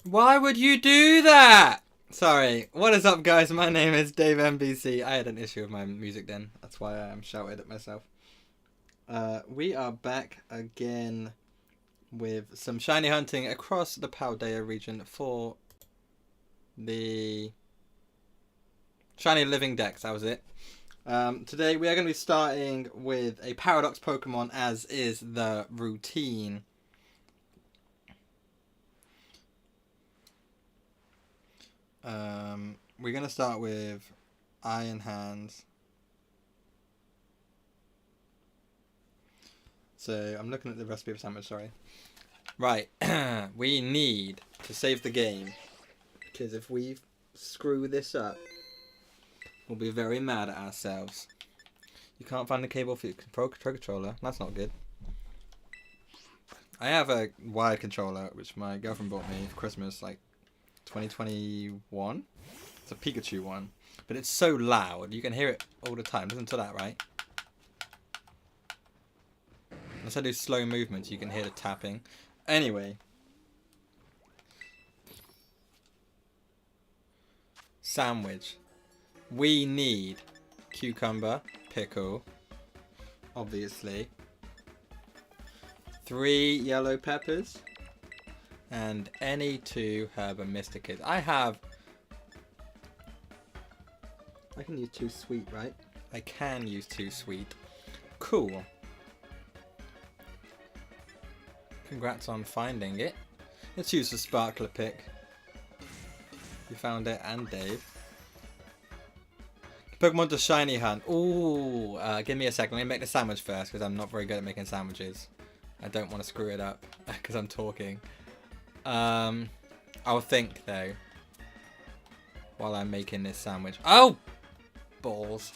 Why would you do that? Sorry. What is up, guys? My name is Dave MBC. I had an issue with my music then. That's why I am shouted at myself. We are back again with some shiny hunting across the Paldea region for the Shiny Living Dex. That was it. Today we are going to be starting with a Paradox Pokemon, as is the routine. We're going to start with Iron Hands. So I'm looking at the recipe of sandwich, sorry. Right, we need to save the game, because if we screw this up, we'll be very mad at ourselves. You can't find the cable for your controller. That's not good. I have a wired controller, which my girlfriend bought me for Christmas, like 2021. It's a Pikachu one, but it's so loud you can hear it all the time. Listen to that, right? Unless I do slow movements, you can hear the tapping. Anyway, sandwich. We need cucumber, pickle, obviously, 3 yellow peppers, and any 2 herba mysticas. I can use 2 sweet, right? I can use 2 sweet. Cool. Congrats on finding it. Let's use the sparkler pick. You found it, and Dave. Pokemon to shiny hunt. Ooh, give me a second. Let me make the sandwich first, because I'm not very good at making sandwiches. I don't want to screw it up, because I'm talking. I'll think, though, while I'm making this sandwich. Oh! Balls.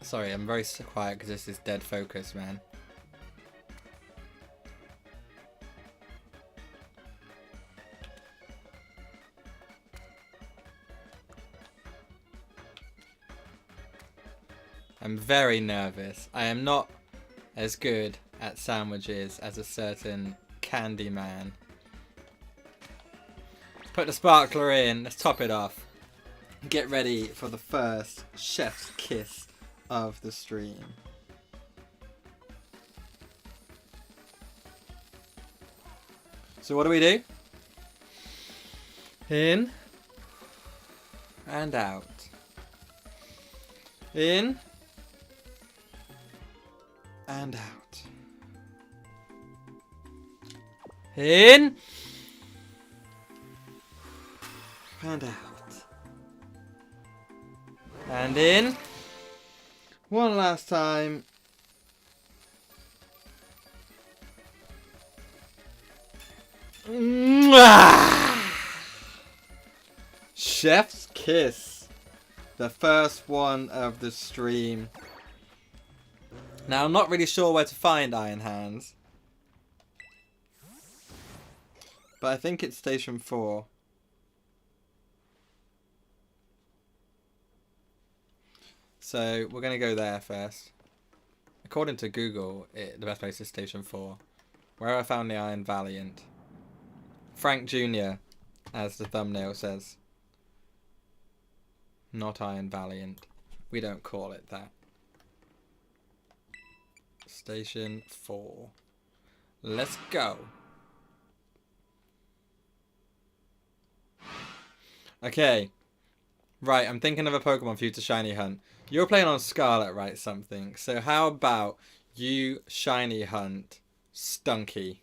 Sorry, I'm very quiet because this is dead focus, man. I'm very nervous. I am not as good at sandwiches as a certain candy man. Put the sparkler in. Let's top it off. Get ready for the first chef's kiss of the stream. So what do? In and out. In and out. In and out. And in. One last time. Chef's kiss. The first one of the stream. Now, I'm not really sure where to find Iron Hands, but I think it's Station 4. So, we're going to go there first. According to Google, the best place is Station 4. Where I found the Iron Valiant. Frank Jr., as the thumbnail says. Not Iron Valiant. We don't call it that. Station 4. Let's go. Okay. Right, I'm thinking of a Pokemon for you to shiny hunt. You're playing on Scarlet, right? Something. So how about you shiny hunt Stunky?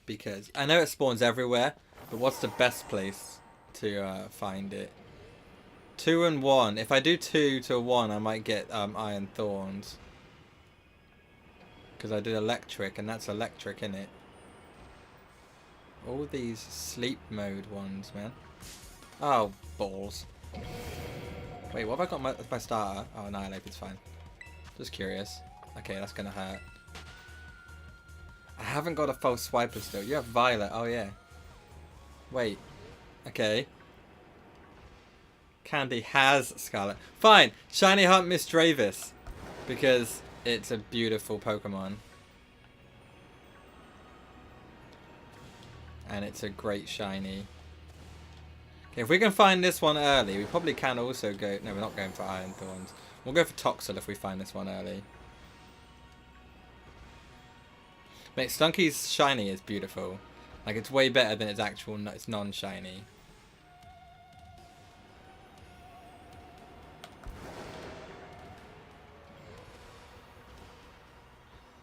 Because I know it spawns everywhere, but what's the best place to find it? 2 and 1. If I do 2 to 1, I might get Iron Thorns. Because I did electric, and that's electric, innit? All these sleep mode ones, man. Oh, balls. Wait, what have I got my starter? Oh, Annihilate, it's fine. Just curious. Okay, that's gonna hurt. I haven't got a false swiper still. You have Violet. Oh, yeah. Wait. Okay. Candy has Scarlet. Fine. Shiny Hunt Miss Dravis. Because it's a beautiful Pokemon. And it's a great shiny. Okay, if we can find this one early, we probably can also go... No, we're not going for Iron Thorns. We'll go for Toxel if we find this one early. Mate, Stunky's shiny is beautiful. Like, it's way better than its actual... It's non-shiny.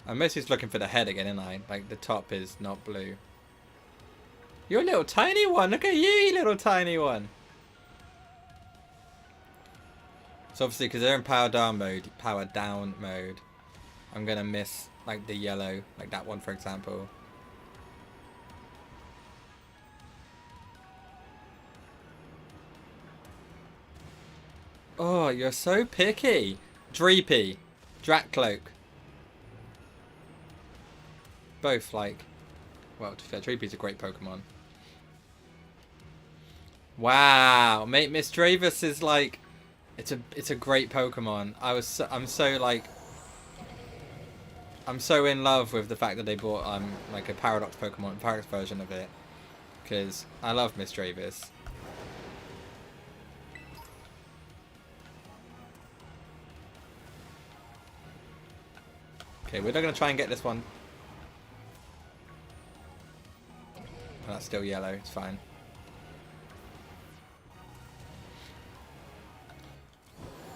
I'm mostly just looking for the head again, isn't I? Like, the top is not blue. You're a little tiny one. Look at you little tiny one. So obviously, because they're in power down mode, I'm going to miss, like, the yellow. Like that one, for example. Oh, you're so picky. Dreepy. Dratcloak. Both, like... Well, to be fair, Dreepy's a great Pokemon. Wow, mate, Miss Dravis is like... It's a great Pokemon. I'm so in love with the fact that they brought like a Paradox Pokemon, Paradox version of it. Because I love Miss Dravis. Okay, we're not going to try and get this one. Oh, that's still yellow, it's fine.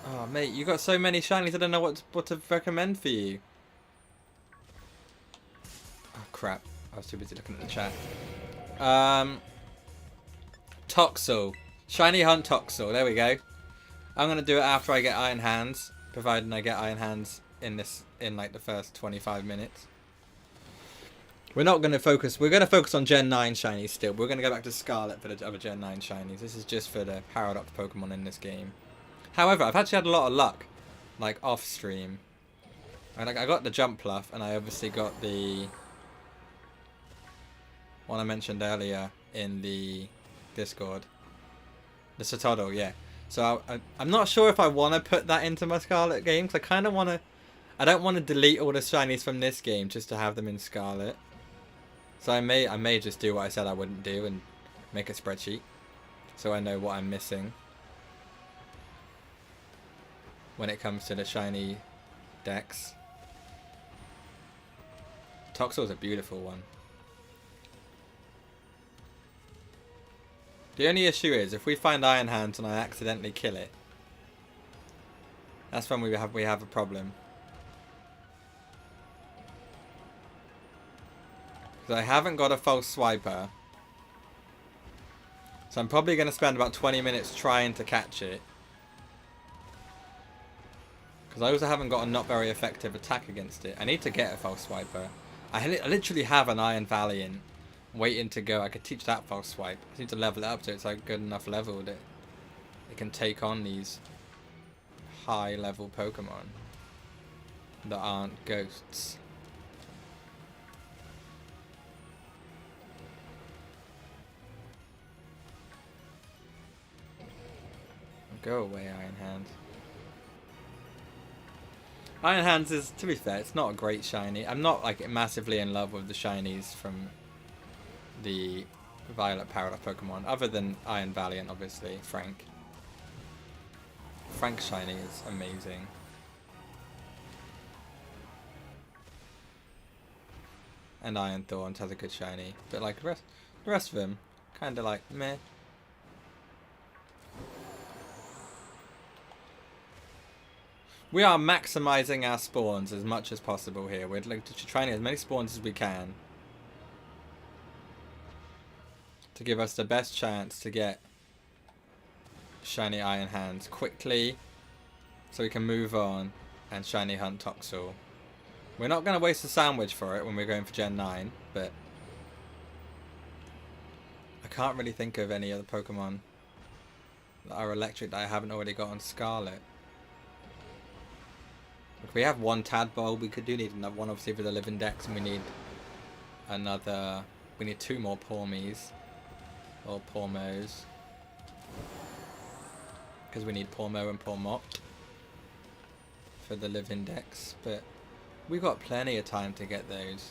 Oh, mate, you got so many shinies, I don't know what to recommend for you. Oh, crap. I was too busy looking at the chat. Toxel. Shiny Hunt Toxel. There we go. I'm going to do it after I get Iron Hands, providing I get Iron Hands in like the first 25 minutes. We're not going to focus. We're going to focus on Gen 9 shinies still. We're going to go back to Scarlet for the other Gen 9 shinies. This is just for the Paradox Pokemon in this game. However, I've actually had a lot of luck, like off stream. I got the Jump Pluff, and I obviously got the one I mentioned earlier in the Discord, the Sotodle, yeah. So I'm not sure if I want to put that into my Scarlet game, because I kind of want to. I don't want to delete all the shinies from this game just to have them in Scarlet. So I may just do what I said I wouldn't do and make a spreadsheet, so I know what I'm missing when it comes to the Shiny Dex. Toxel's a beautiful one. The only issue is if we find Iron Hands and I accidentally kill it, that's when we have a problem. Because I haven't got a false swiper, so I'm probably going to spend about 20 minutes trying to catch it. Because I also haven't got a not very effective attack against it. I need to get a false swiper. I literally have an Iron Valiant waiting to go. I could teach that false swipe. I need to level it up so it's like good enough level that it can take on these high level Pokemon that aren't ghosts. Go away, Iron Hands. Iron Hands is, to be fair, it's not a great shiny. I'm not like massively in love with the shinies from the Violet Paradox Pokemon, other than Iron Valiant, obviously. Frank. Frank's shiny is amazing. And Iron Thorns has a good shiny, but like the rest of them, kind of like meh. We are maximizing our spawns as much as possible here. We're like trying as many spawns as we can to give us the best chance to get Shiny Iron Hands quickly so we can move on and Shiny Hunt Toxel. We're not going to waste a sandwich for it when we're going for Gen 9, but I can't really think of any other Pokemon that are electric that I haven't already got on Scarlet. If we have one Tadpole, we do need another one obviously for the Living Dex, and we need another... We need 2 more Pormies. Or Pormos. Because we need Pormo and Pormot for the Living Dex. But we got plenty of time to get those.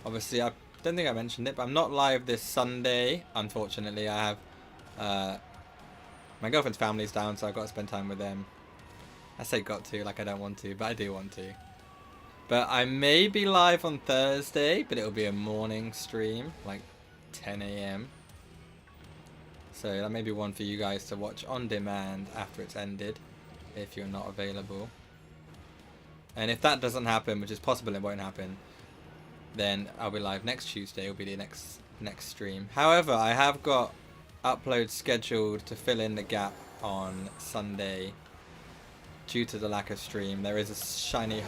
Obviously, I don't think I mentioned it, but I'm not live this Sunday. Unfortunately, I have... my girlfriend's family's down, so I've got to spend time with them. I say got to, like I don't want to, but I do want to. But I may be live on Thursday, but it'll be a morning stream, like 10 AM. So that may be one for you guys to watch on demand after it's ended, if you're not available. And if that doesn't happen, which is possible it won't happen, then I'll be live next Tuesday. It'll be the next stream. However, I have got uploads scheduled to fill in the gap on Sunday due to the lack of stream. There is a shiny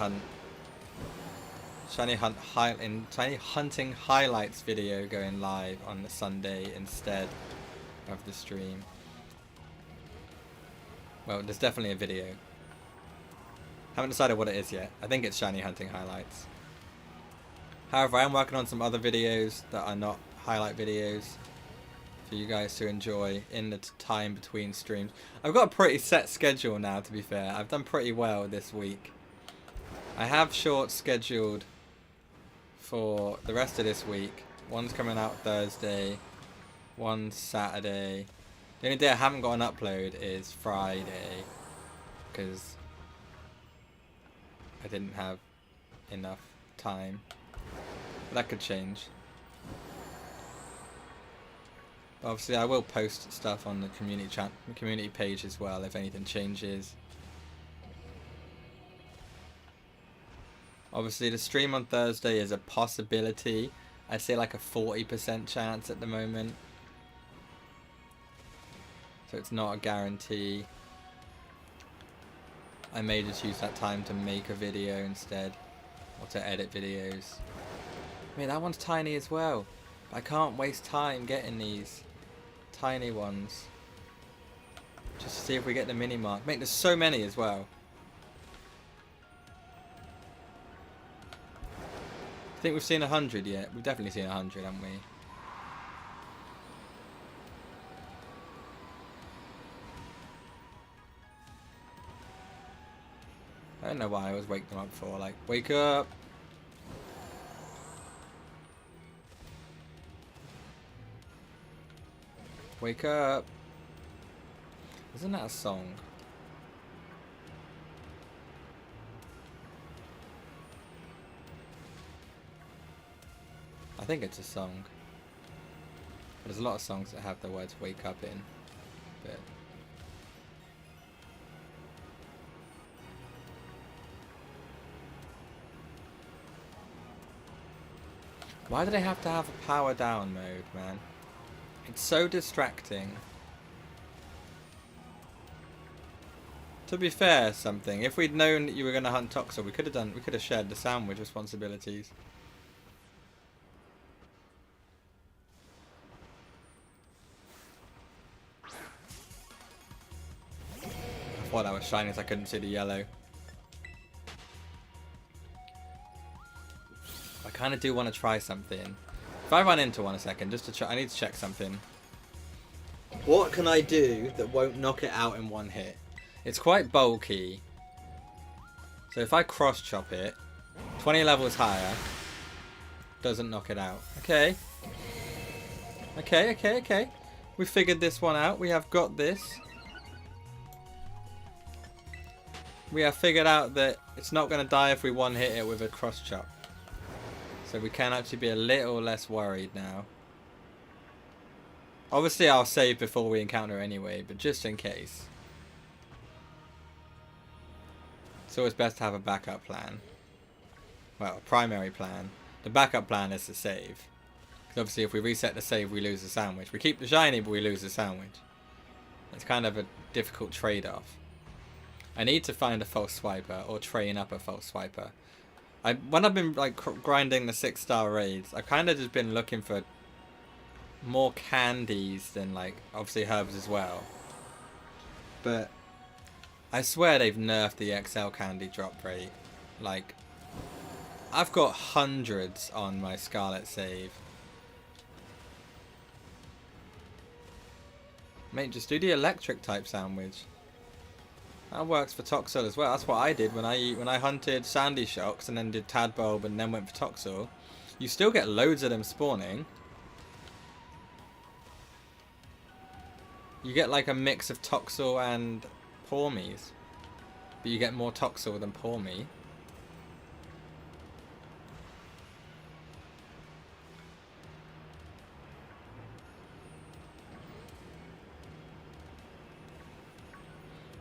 hunting highlights video going live on the Sunday instead of the stream. Well, there's definitely a video. Haven't decided what it is yet. I think it's shiny hunting highlights. However, I am working on some other videos that are not highlight videos for you guys to enjoy in the time between streams. I've got a pretty set schedule now, to be fair. I've done pretty well this week. I have shorts scheduled for the rest of this week. One's coming out Thursday, one's Saturday. The only day I haven't got an upload is Friday, because I didn't have enough time. But that could change. Obviously, I will post stuff on the community page as well if anything changes. Obviously, the stream on Thursday is a possibility. I'd say like a 40% chance at the moment. So it's not a guarantee. I may just use that time to make a video instead, or to edit videos. I mean, that one's tiny as well. I can't waste time getting these tiny ones. Just to see if we get the mini mark. Mate, there's so many as well. I think we've seen 100 yet. We've definitely seen 100, haven't we? I don't know why I always wake them up for. Like, wake up! Wake up! Isn't that a song? I think it's a song. There's a lot of songs that have the words wake up in. But why do they have to have a power down mode, man? It's so distracting. To be fair, if we'd known that you were going to hunt Toxel, we could have shared the sandwich responsibilities. I thought that was shiny, so I couldn't see the yellow. I kind of do want to try something. If I run into one a second, just to check, I need to check something. What can I do that won't knock it out in one hit? It's quite bulky. So if I cross chop it, 20 levels higher, doesn't knock it out. Okay. Okay. We figured this one out. We have got this. We have figured out that it's not going to die if we one hit it with a cross chop. So we can actually be a little less worried now. Obviously I'll save before we encounter anyway, but just in case. It's always best to have a backup plan. Well, a primary plan. The backup plan is to save. Because obviously if we reset the save, we lose the sandwich. We keep the shiny, but we lose the sandwich. It's kind of a difficult trade-off. I need to find a false swiper, or train up a false swiper. When I've been like grinding the 6-star raids, I've kind of just been looking for more candies than like obviously herbs as well. But I swear they've nerfed the XL candy drop rate. Like I've got hundreds on my Scarlet save. Mate, just do the electric type sandwich. That works for Toxel as well. That's what I did when I hunted Sandy Shocks and then did Tadbulb and then went for Toxel. You still get loads of them spawning. You get like a mix of Toxel and Pawmies. But you get more Toxel than Pawmy.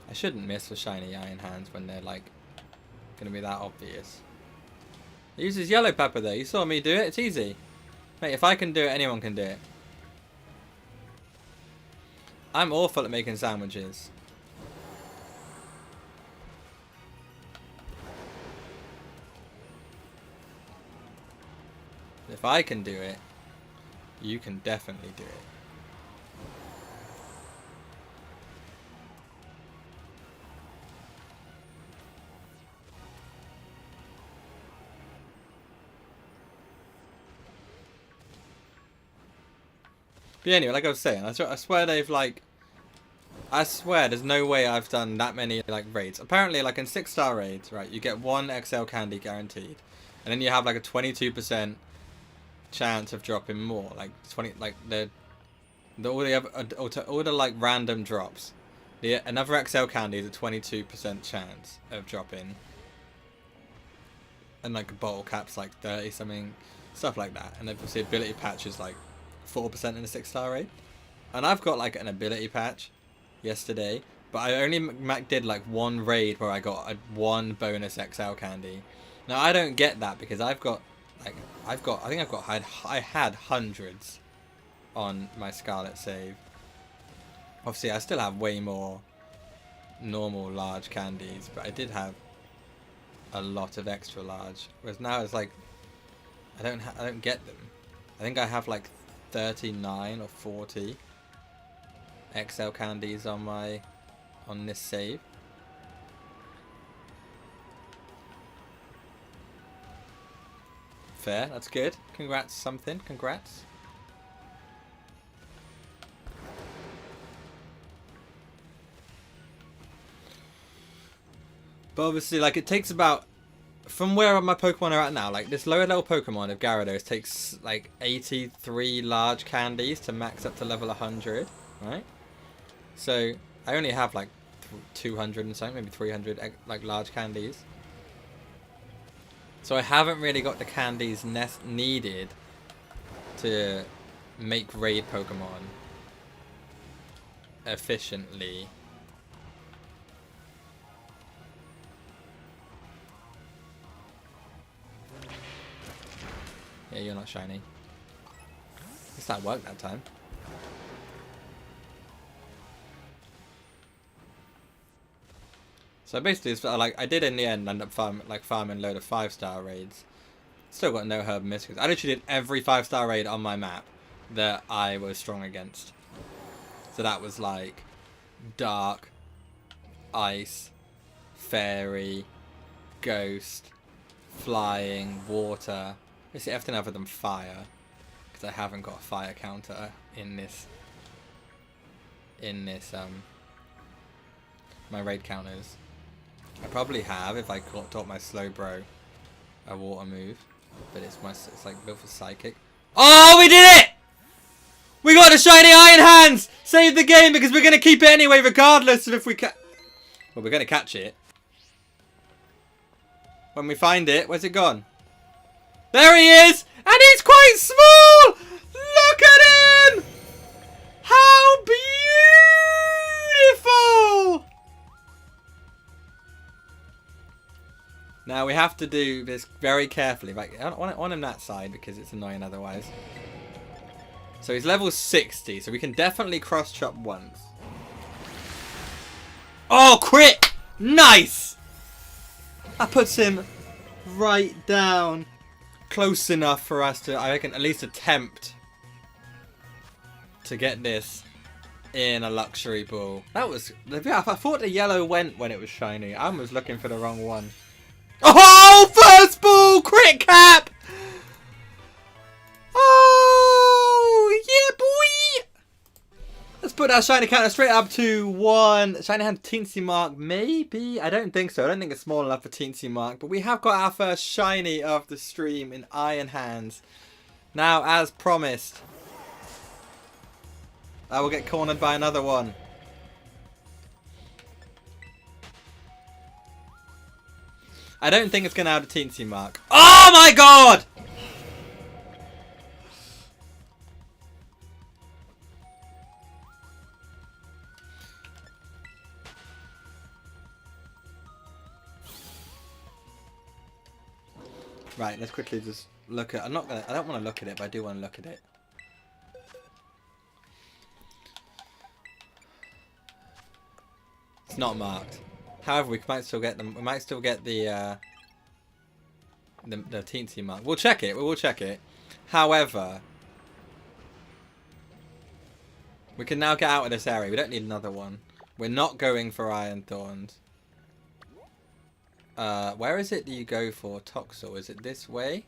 I shouldn't miss for shiny iron hands when they're like going to be that obvious. He uses yellow pepper though. You saw me do it. It's easy. Mate, if I can do it, anyone can do it. I'm awful at making sandwiches. If I can do it, you can definitely do it. But anyway, like I was saying, I swear they've like... I swear there's no way I've done that many like raids. Apparently, like in 6-star raids, right, you get 1 XL candy guaranteed. And then you have like a 22% chance of dropping more. Like 20, like all the like random drops. Another XL candy is a 22% chance of dropping. And like a bottle cap's like 30 something, stuff like that. And obviously ability patch is like 4% in a 6-star raid. And I've got like an ability patch yesterday, but I only did like 1 raid where I got a 1 bonus XL candy. Now I don't get that because I think I had hundreds on my Scarlet save. Obviously I still have way more normal large candies, but I did have a lot of extra large. Whereas now it's like I don't get them. I think I have like 39 or 40 XL candies on this save. Fair, that's good. Congrats something, congrats. But obviously like it takes about, from where my Pokemon are at now, like this lower level Pokemon of Gyarados takes like 83 large candies to max up to level 100, right? So I only have like 200 and something, maybe 300 like large candies. So I haven't really got the candies needed to make raid Pokemon efficiently. Yeah, you're not shiny. At least that worked that time. So basically, it's like I did in the end end up farming a load of 5-star raids. Still got no herb mystics. I literally did every 5-star raid on my map that I was strong against. So that was like dark, ice, fairy, ghost, flying, water. Basically everything other than fire, because I haven't got a fire counter in this my raid counters. I probably have if I taught my Slowbro a water move, but it's like built for psychic. Oh, we did it! We got the shiny iron hands! Save the game because we're gonna keep it anyway, regardless of if we well, we're gonna catch it when we find it. Where's it gone? There he is! And he's quite small! Look at him! How beautiful! Now we have to do this very carefully. Like, I don't want him that side because it's annoying otherwise. So he's level 60, so we can definitely cross-chop once. Oh, crit! Nice! That puts him right down. Close enough for us to, I reckon, at least attempt to get this in a luxury ball. That was, I thought the yellow went when it was shiny. I was looking for the wrong one. Oh, first ball! Crit cap! Oh, yeah, boy! Let's put our shiny counter straight up to 1. Shiny hand teensy mark, maybe? I don't think so. I don't think it's small enough for teensy mark. But we have got our first shiny of the stream in Iron Hands. Now, as promised, I will get cornered by another one. I don't think it's going to have a teensy mark. Oh my god! Right, let's quickly just look at. I don't want to look at it, but I do want to look at it. It's not marked. However, we might still get them. We might still get the teensy mark. We'll check it. We will check it. However, we can now get out of this area. We don't need another one. We're not going for Iron Thorns. Where is it that you go for Toxel? Is it this way?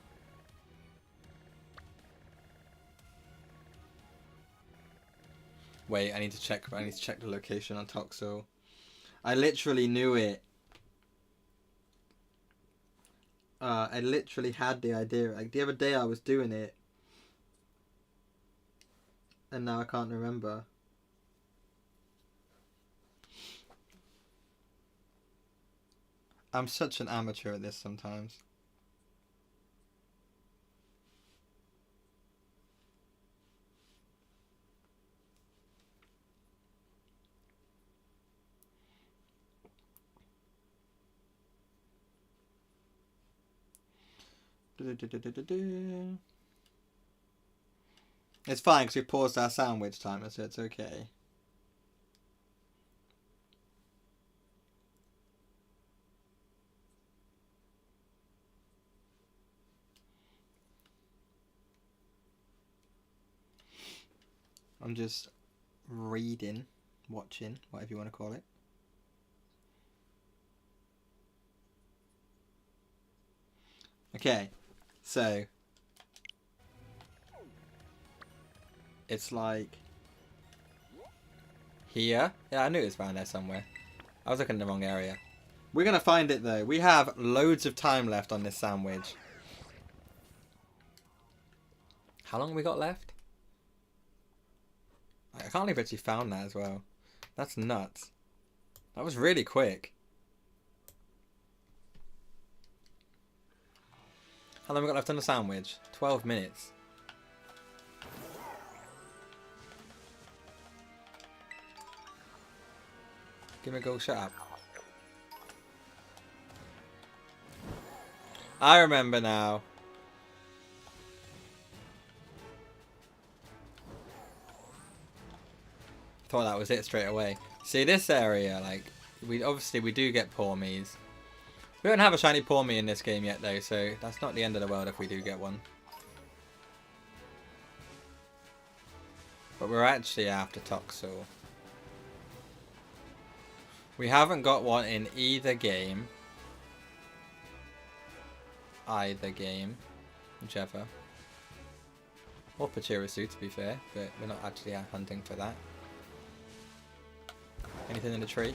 Wait, I need to check the location on Toxel. I literally knew it. I literally had the idea. Like the other day I was doing it. And now I can't remember. I'm such an amateur at this sometimes. It's fine because we paused our sandwich timer, so it's okay. I'm just reading, watching, whatever you want to call it. Okay, so it's like here. Yeah, I knew it was around there somewhere. I was looking in the wrong area. We're going to find it though. We have loads of time left on this sandwich. How long have we got left? I can't believe I actually found that as well. That's nuts. That was really quick. How long have we got left on the sandwich? 12 minutes. Give me a go, shut up. I remember now. Thought that was it straight away. See this area, like we do get Pawmies. We don't have a shiny Pawmie in this game yet though, so that's not the end of the world if we do get one. But we're actually after Toxel. We haven't got one in either game. Whichever. Or Pachirisu to be fair, but we're not actually hunting for that. Anything in the tree?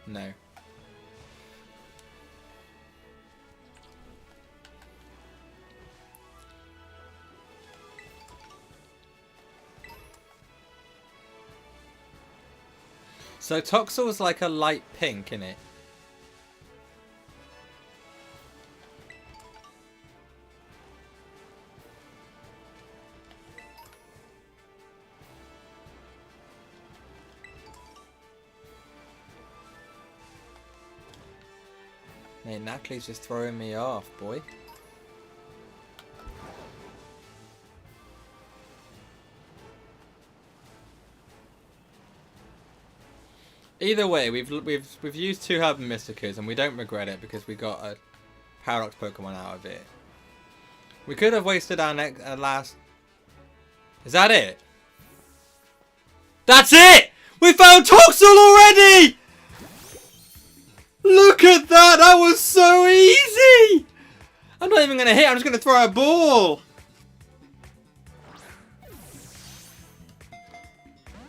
No. So Toxel's like a light pink, innit? Mate, Natalie's just throwing me off, boy. Either way, we've used 2 Herb and Mysticas, and we don't regret it because we got a Paradox Pokemon out of it. We could have wasted our last. Is that it? That's it! We found Toxel already! not even gonna hit. I'm just gonna throw a ball.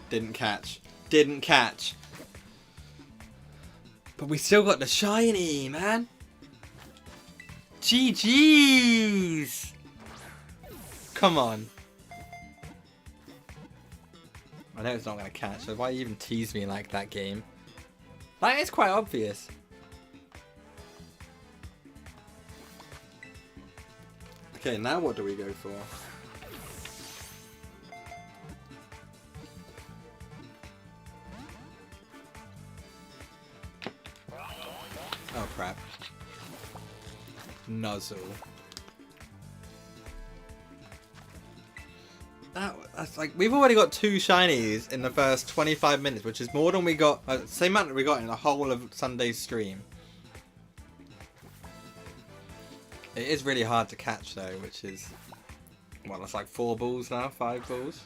Didn't catch. Didn't catch. But we still got the shiny, man. GG's. Come on. I know it's not going to catch, so why even tease me like that, game? That is quite obvious. Okay, now what do we go for? Oh crap. Nuzzle. That's like, we've already got 2 shinies in the first 25 minutes, which is more than we got, same amount that we got in the whole of Sunday's stream. It is really hard to catch though, which is, well, it's like 4 balls now, 5 balls.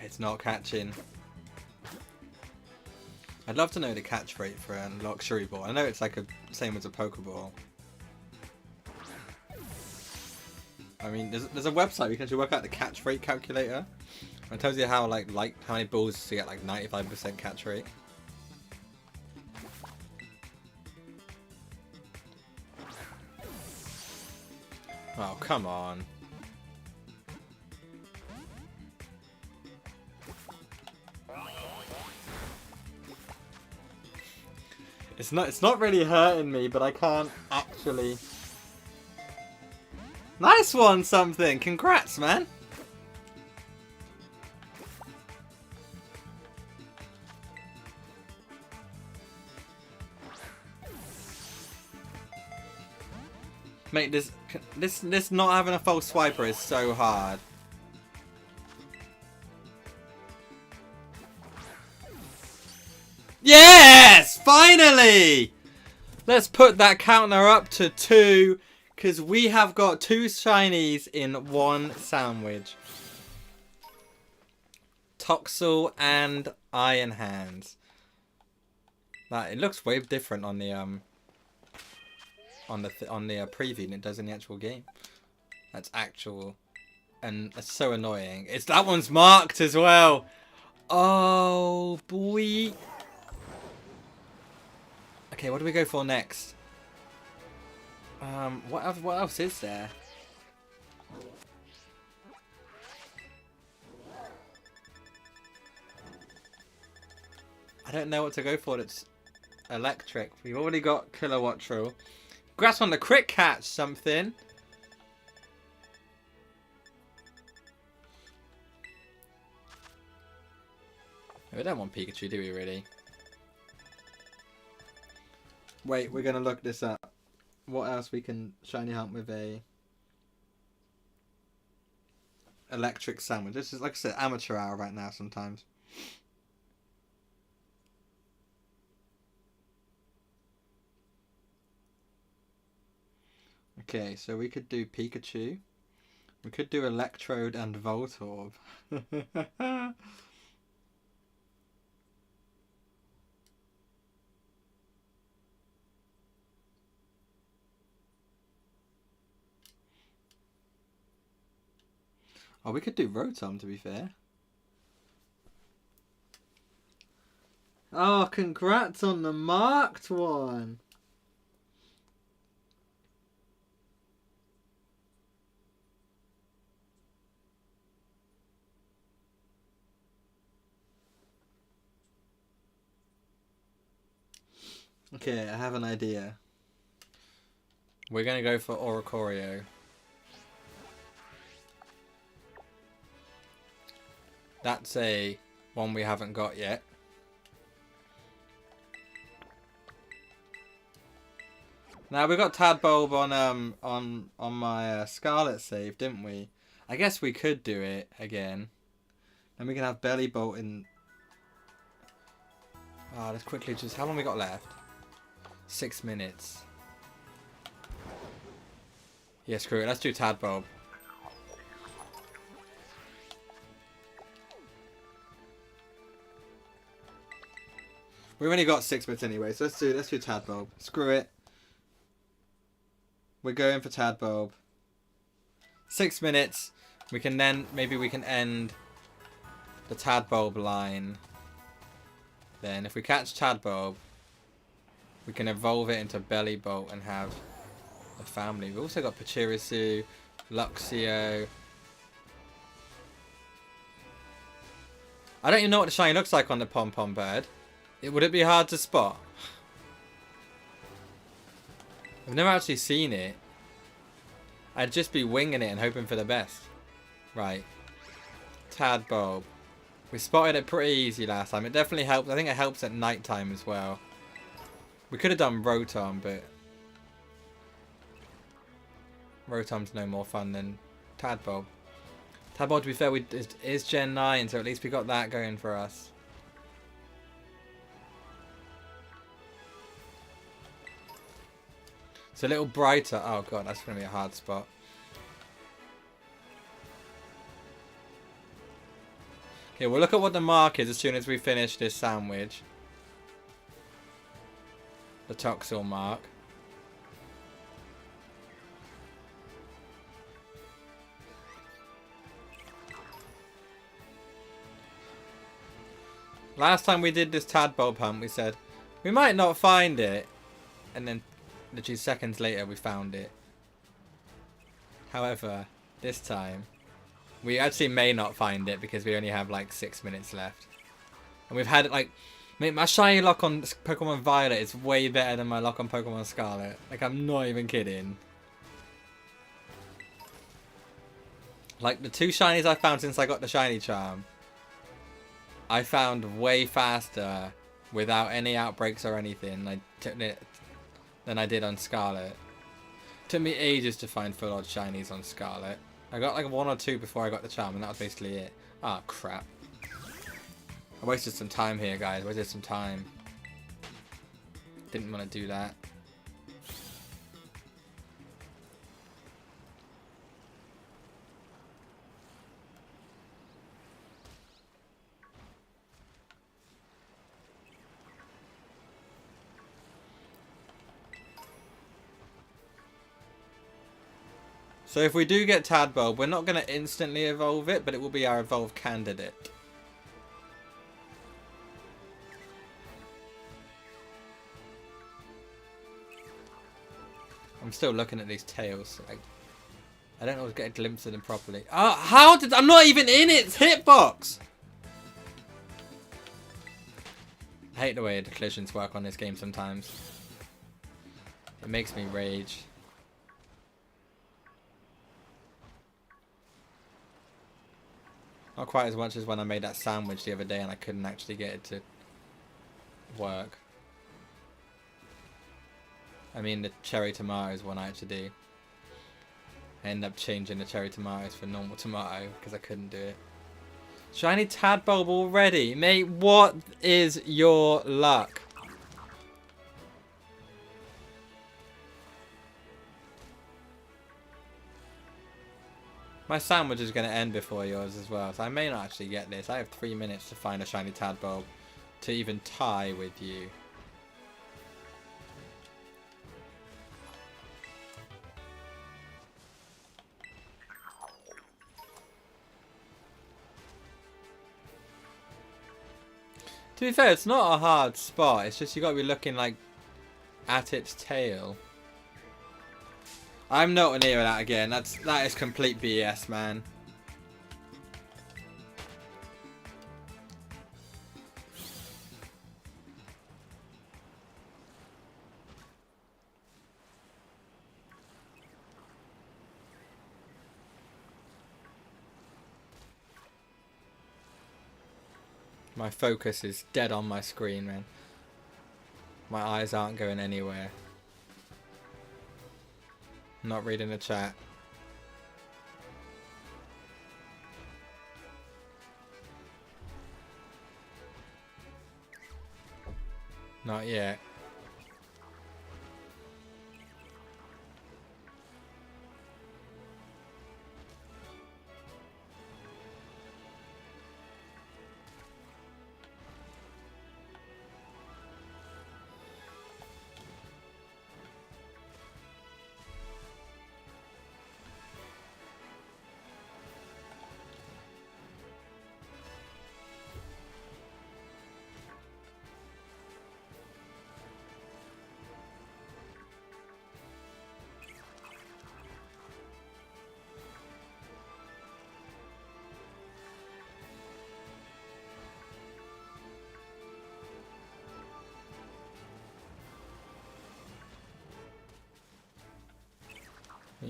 It's not catching. I'd love to know the catch rate for a luxury ball. I know it's like same as a Pokeball. I mean, there's a website you can actually work out the catch rate calculator. It tells you how how many balls to get like 95% catch rate. Oh, come on. It's not really hurting me, but I can't actually. Nice one, something. Congrats, man. Mate, this not having a false swiper is so hard. Yes! Finally! Let's put that counter up to 2, because we have got 2 shinies in 1 sandwich. Toxel and Iron Hands. It looks way different on the preview than it does in the actual game. That's actual, and it's so annoying. That one's marked as well. Oh boy. Okay, what do we go for next? What else is there? I don't know what to go for that's electric. We've already got Kilowattrel. Congrats on the crit catch, something. We don't want Pikachu, do we really? Wait, we're gonna look this up. What else we can shiny hunt with a electric sandwich? This is, like I said, amateur hour right now sometimes. Okay, so we could do Pikachu. We could do Electrode and Voltorb. Oh, we could do Rotom, to be fair. Oh, congrats on the marked one. Okay, I have an idea. We're going to go for Oricorio. That's a one we haven't got yet. Now we got Tadbulb on my Scarlet save, didn't we? I guess we could do it again. Then we can have Belly Bolt in. Oh, let's quickly just. How long we got left? 6 minutes. Yeah, screw it. Let's do Tadbulb. We've only got 6 minutes anyway, so let's do Tadbulb. Screw it. We're going for Tadbulb. 6 minutes. We can then maybe we can end the Tadbulb line. Then if we catch Tadbulb, we can evolve it into Bellybolt and have a family. We've also got Pachirisu, Luxio. I don't even know what the shiny looks like on the pom-pom bird. Would it be hard to spot? I've never actually seen it. I'd just be winging it and hoping for the best. Right. Tadbulb. We spotted it pretty easy last time. It definitely helps. I think it helps at night time as well. We could have done Rotom, but Rotom's no more fun than Tadbulb. Tadbulb, to be fair, is Gen 9, so at least we got that going for us. It's a little brighter. Oh god, that's going to be a hard spot. Okay, we'll look at what the mark is as soon as we finish this sandwich. The Toxel mark. Last time we did this Tadbulb hunt, we said we might not find it, and then literally seconds later we found it. However, this time we actually may not find it because we only have like 6 minutes left, and we've had like my shiny lock on Pokemon Violet is way better than my lock on Pokemon Scarlet. Like, I'm not even kidding. Like the 2 shinies I found since I got the shiny charm, I found way faster without any outbreaks or anything than I did on Scarlet. Took me ages to find full odd shinies on Scarlet. I got like 1 or 2 before I got the charm, and that was basically it. Ah, crap. I wasted some time here, guys. Wasted some time. Didn't want to do that. So if we do get Tadbulb, we're not going to instantly evolve it, but it will be our evolved candidate. I'm still looking at these tails. I don't always get a glimpse of them properly. Oh, how did... I'm not even in its hitbox! I hate the way the collisions work on this game sometimes. It makes me rage. Not quite as much as when I made that sandwich the other day and I couldn't actually get it to work. I mean the cherry tomatoes one I had to do. I ended up changing the cherry tomatoes for normal tomato because I couldn't do it. Shiny Tadbulb already? Mate, what is your luck? My sandwich is going to end before yours as well, so I may not actually get this. I have 3 minutes to find a shiny Tadbulb to even tie with you. To be fair, it's not a hard spot. It's just you got to be looking like at its tail. I'm not near that again. That is complete BS, man. My focus is dead on my screen, man. My eyes aren't going anywhere. Not reading the chat. Not yet.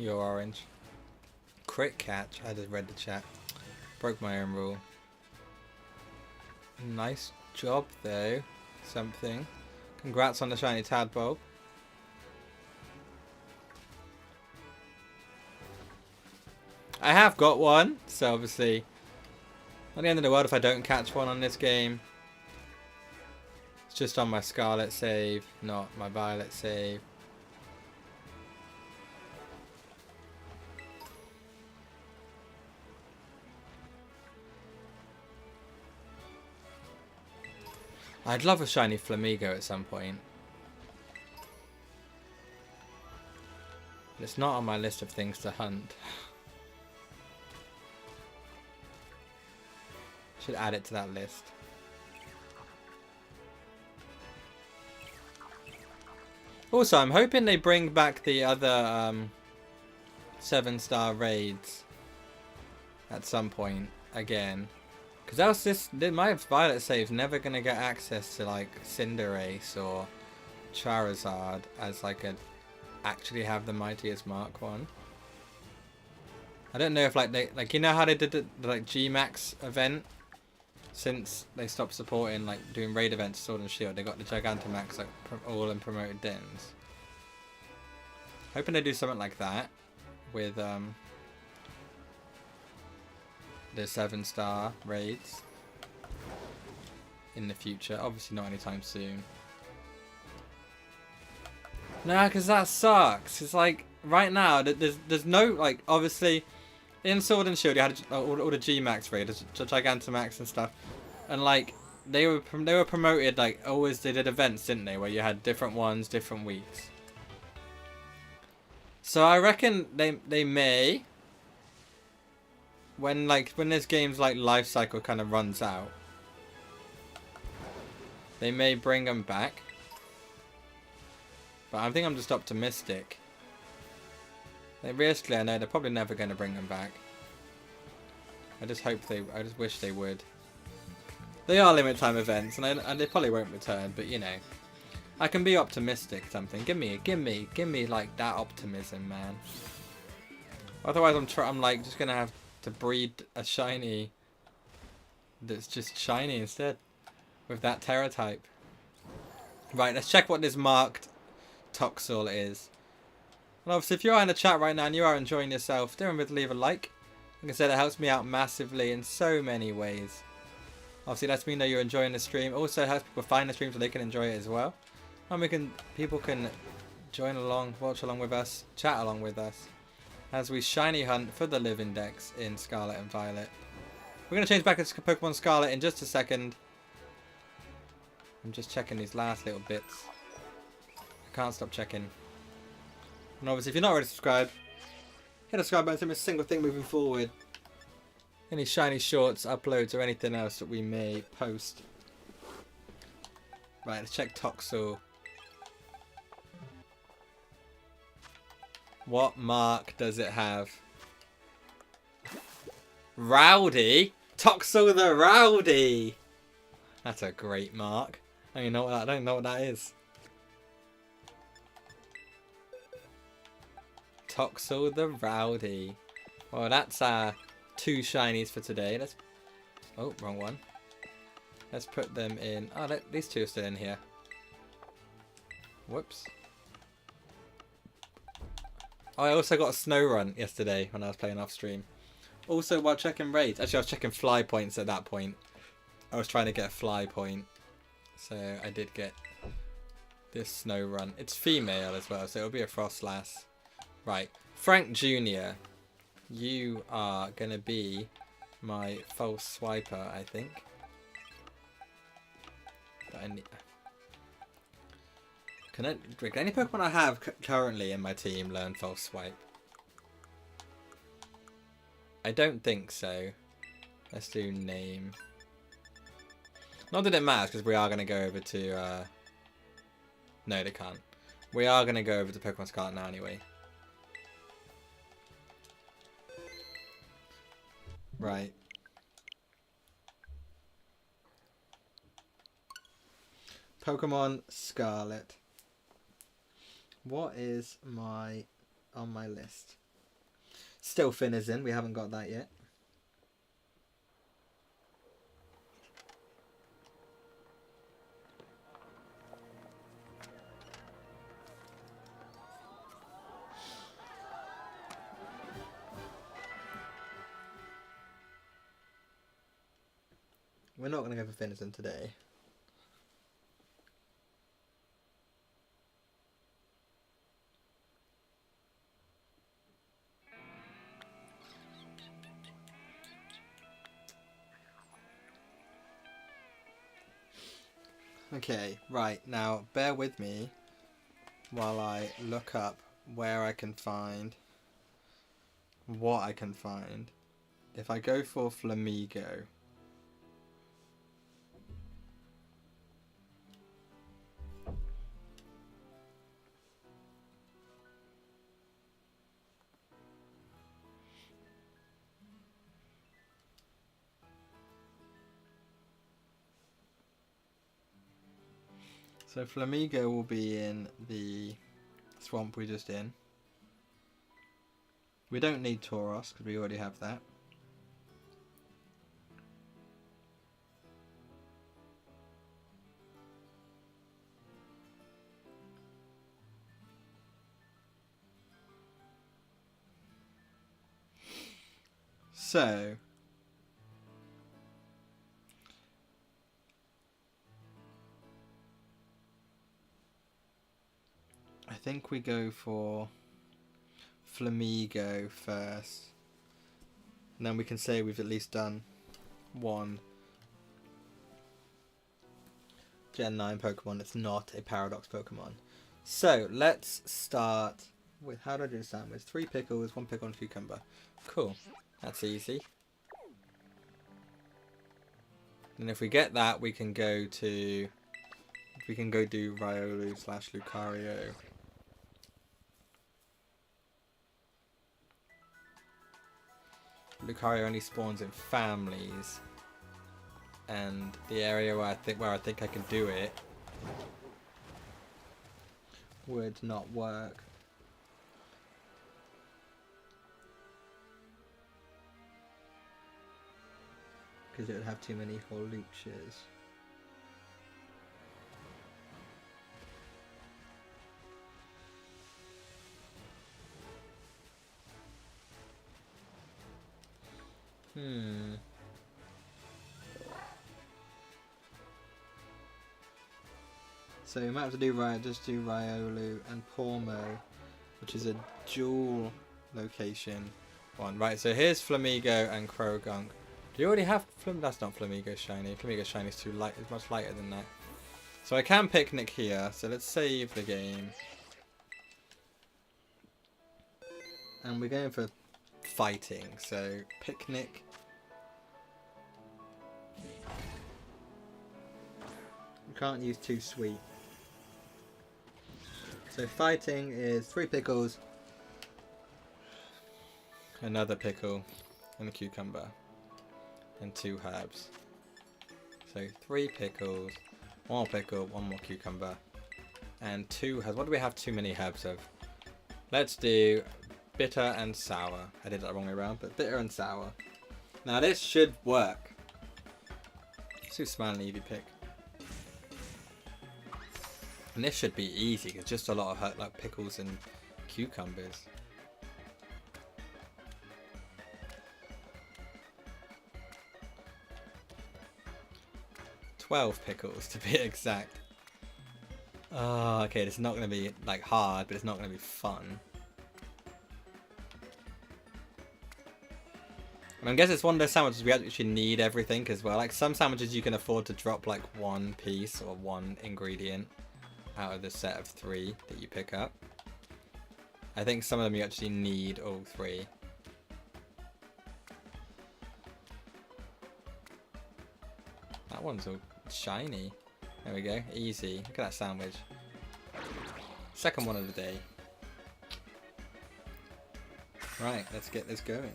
You're orange. Crit catch. I just read the chat. Broke my own rule. Nice job though. Something. Congrats on the shiny tadpole. I have got one, so obviously not the end of the world if I don't catch one on this game. It's just on my Scarlet save, not my Violet save. I'd love a shiny Flamigo at some point. But it's not on my list of things to hunt. Should add it to that list. Also, I'm hoping they bring back the other 7-star raids at some point again. Because else my Violet save's never going to get access to like Cinderace or Charizard as like actually have the mightiest Mark one. I don't know if like you know how they did the like G-Max event? Since they stopped supporting like doing raid events Sword and Shield, they got the Gigantamax like all in promoted dens. Hoping they do something like that with the 7-star raids in the future. Obviously not anytime soon. Nah, because that sucks. It's like right now there's no like obviously. In Sword and Shield, you had all the G-Max raiders, Gigantamax and stuff, and like they were promoted like always. They did events, didn't they, where you had different ones, different weeks. So I reckon they may when this game's like life cycle kind of runs out, they may bring them back. But I think I'm just optimistic. Realistically, I know they're probably never going to bring them back. I just wish they would. They are limit time events, and they probably won't return. But you know, I can be optimistic. Something. Give me like that optimism, man. Otherwise, I'm like just gonna have to breed a shiny that's just shiny instead with that Terra type. Right, let's check what this marked Toxel is. And obviously, if you are in the chat right now and you are enjoying yourself, don't remember to leave a like. Like I said, it helps me out massively in so many ways. Obviously, it lets me know you're enjoying the stream. Also, it helps people find the stream so they can enjoy it as well. And people can join along, watch along with us, chat along with us as we shiny hunt for the Living Dex in Scarlet and Violet. We're going to change back to Pokemon Scarlet in just a second. I'm just checking these last little bits. I can't stop checking. And obviously, if you're not already subscribed, hit the subscribe button to miss a single thing moving forward. Any shiny shorts, uploads, or anything else that we may post. Right, let's check Toxel. What mark does it have? Rowdy? Toxel the Rowdy! That's a great mark. I don't know what that is. Toxel the Rowdy. Well, that's 2 shinies for today. Oh, wrong one. Let's put them in. Oh, these 2 are still in here. Whoops. Oh, I also got a snow run yesterday when I was playing off stream. Also, while checking raids. Actually, I was checking fly points at that point. I was trying to get a fly point. So, I did get this snow run. It's female as well, so it'll be a frost lass. Right, Frank Jr., you are going to be my false swiper, I think. But can any Pokemon I have currently in my team learn false swipe? I don't think so. Let's do name. Not that it matters, because we are going to go over to... No, they can't. We are going to go over to Pokemon Scarlet now anyway. Right. Pokemon Scarlet. What is on my list? Still Finizen, we haven't got that yet. We're not going to go for Finizen today. Okay, right, now bear with me while I look up where I can find what I can find. If I go for Flamigo, so Flamigo will be in the swamp we just in. We don't need Tauros because we already have that. So I think we go for Flamigo first, and then we can say we've at least done one Gen 9 Pokemon. It's not a Paradox Pokemon. So let's start with, how do I do the sandwich? 3 pickles, 1 pickle and cucumber. Cool, that's easy. And if we get that, we can go to, we can go do Riolu / Lucario. Lucario only spawns in families, and the area where I think I can do it would not work. Because it would have too many Holuchas. So we might have to do just do Riolu and Pormo, which is a dual location one. Right, so here's Flamigo and Krogunk. Do you already have that's not Flamigo Shiny. Flamigo Shiny is too light, it's much lighter than that. So I can Picnic here, so let's save the game. And we're going for fighting, so Picnic. You can't use too sweet. So fighting is 3 pickles, another pickle, and a cucumber, and 2 herbs. So 3 pickles, 1 pickle, 1 more cucumber, and 2 herbs. What do we have too many herbs of? Let's do bitter and sour. I did that the wrong way around, but bitter and sour. Now this should work. Let's do Smile and Eevee pick. And this should be easy, because just a lot of like pickles and cucumbers. $12 pickles to be exact. Oh, okay, it's not going to be like hard, but it's not going to be fun. And I guess it's one of those sandwiches we actually need everything as well. Like some sandwiches you can afford to drop like 1 piece or 1 ingredient out of the set of 3 that you pick up. I think some of them you actually need all 3. That one's all shiny. There we go, easy. Look at that sandwich. Second one of the day. Right, let's get this going.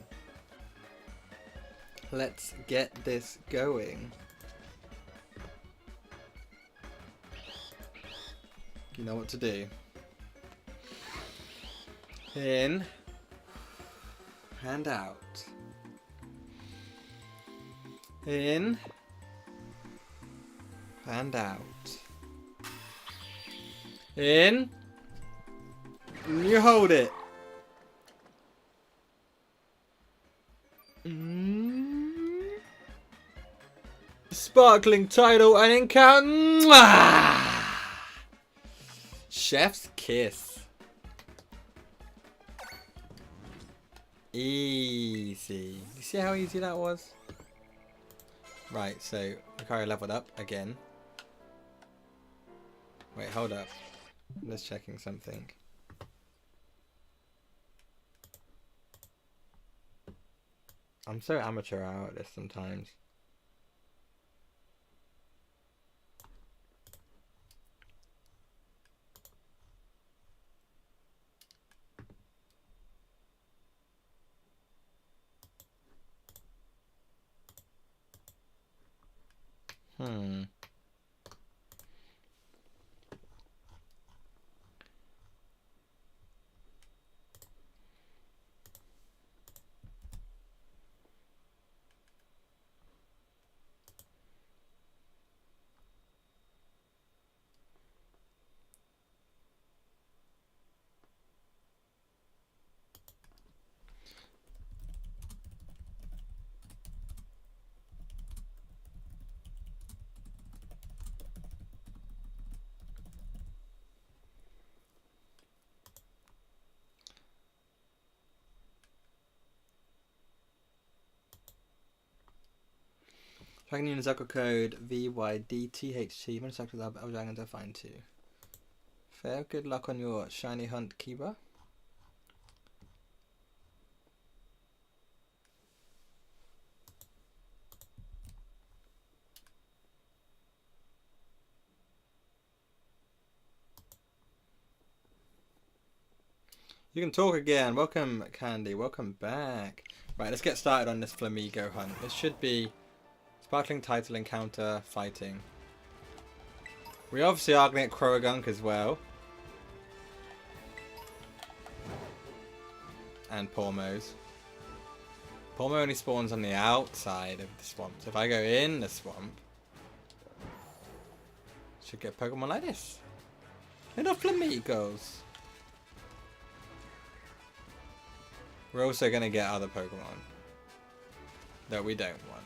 Let's get this going. You know what to do. In and out. In and out. In. You hold it. Sparkling title and encounter. Chef's kiss. Easy. You see how easy that was? Right, so Lucario leveled up again. Wait, hold up. I'm just checking something. I'm so amateur hour at this sometimes. Dragon Union Zucker code VYDTHT. When Zucker I'll Dragon to find 2. Fair, good luck on your shiny hunt, Kiba. You can talk again. Welcome, Candy. Welcome back. Right, let's get started on this Flamigo hunt. This should be Sparkling Title Encounter Fighting. We obviously are going to get Croagunk as well. And Pormos. Pormo only spawns on the outside of the swamp. So if I go in the swamp, should get Pokemon like this. Little Flamigos. We're also going to get other Pokemon that we don't want.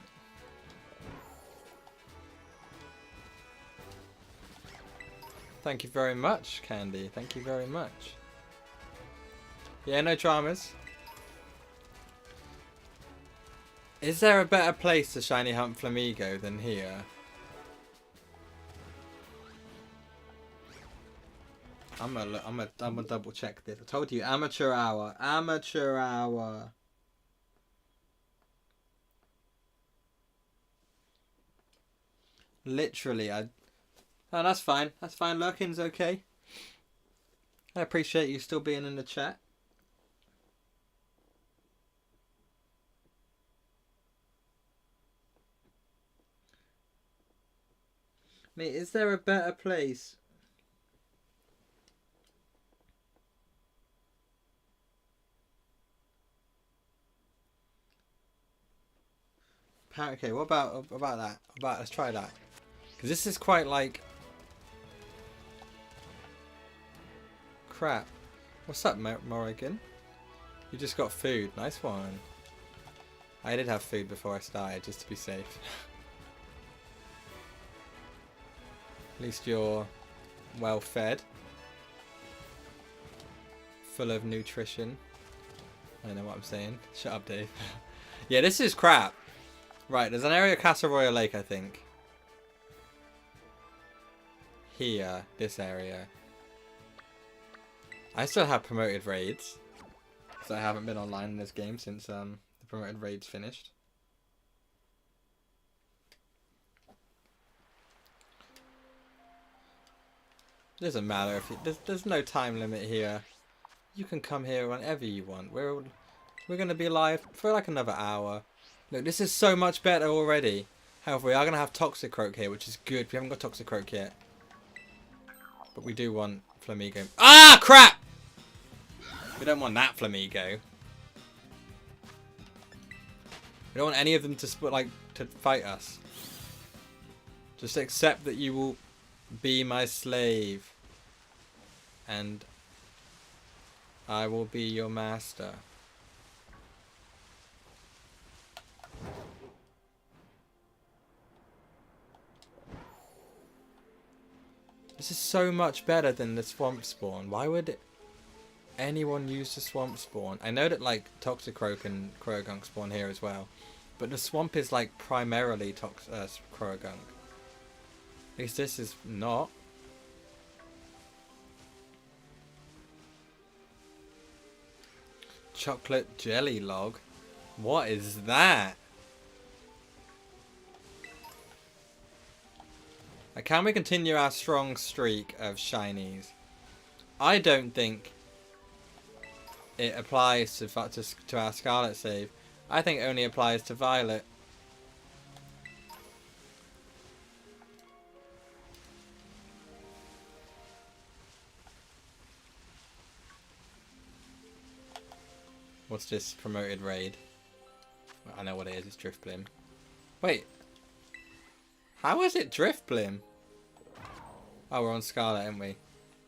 Thank you very much, Candy. Thank you very much. Yeah, no dramas. Is there a better place to shiny hunt Flamigo than here? I'm gonna double check this. I told you, amateur hour. Amateur hour. Literally, oh, that's fine. That's fine. Lurking's okay. I appreciate you still being in the chat. Mate, is there a better place? Okay, what about that? Let's try that. Because this is quite like... Crap. What's up, Morrigan? You just got food. Nice one. I did have food before I started, just to be safe. At least you're well fed. Full of nutrition. I don't know what I'm saying. Shut up, Dave. Yeah, this is crap. Right, there's an area of Casa Royal Lake, I think. Here, this area. I still have promoted raids. Because I haven't been online in this game since the promoted raids finished. It doesn't matter if there's no time limit here. You can come here whenever you want. We're gonna be live for like another hour. Look, this is so much better already. However, we are gonna have Toxicroak here, which is good. We haven't got Toxicroak yet, but we do want Flamigo. Ah, crap! We don't want that Flamigo. We don't want any of them to to fight us. Just accept that you will be my slave. And I will be your master. This is so much better than the swamp spawn. Why would anyone use the swamp spawn? I know that like Toxicroak and Croagunk spawn here as well, but the swamp is like primarily Croagunk. At least this is not. Chocolate jelly log? What is that? Can we continue our strong streak of shinies? I don't think it applies to our Scarlet save. I think it only applies to Violet. What's this promoted raid? Well, I know what it is. It's Driftblim. Wait. How is it Driftblim? Oh, we're on Scarlet, aren't we?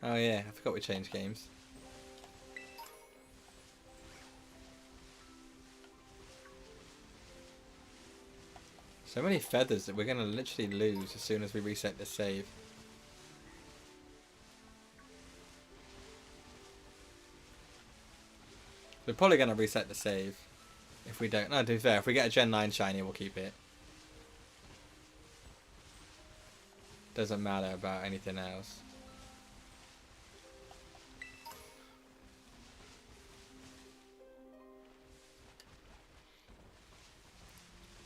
Oh yeah, I forgot we changed games. So many feathers that we're going to literally lose as soon as we reset the save. We're probably going to reset the save. If we don't... No, to be fair, if we get a Gen 9 shiny, we'll keep it. Doesn't matter about anything else.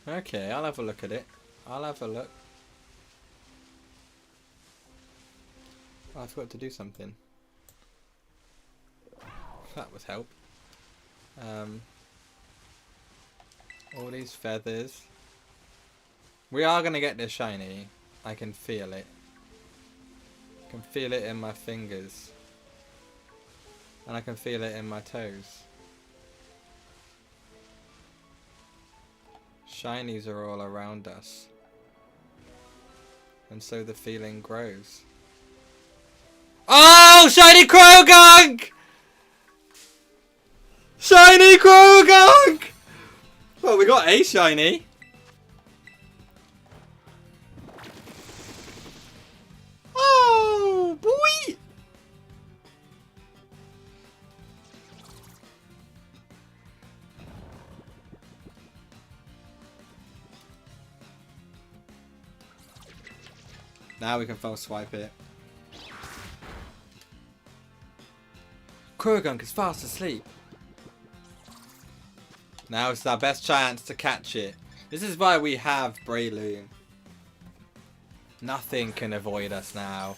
Okay, I'll have a look at it. I'll have a look. Oh, I forgot to do something. That would help. All these feathers. We are going to get this shiny. I can feel it. I can feel it in my fingers. And I can feel it in my toes. Shinies are all around us. And so the feeling grows. Oh! Shiny Croagunk! Shiny Croagunk! Well, we got a shiny. Oh, boy! Now we can false swipe it. Croagunk is fast asleep. Now it's our best chance to catch it. This is why we have Breloom. Nothing can avoid us now.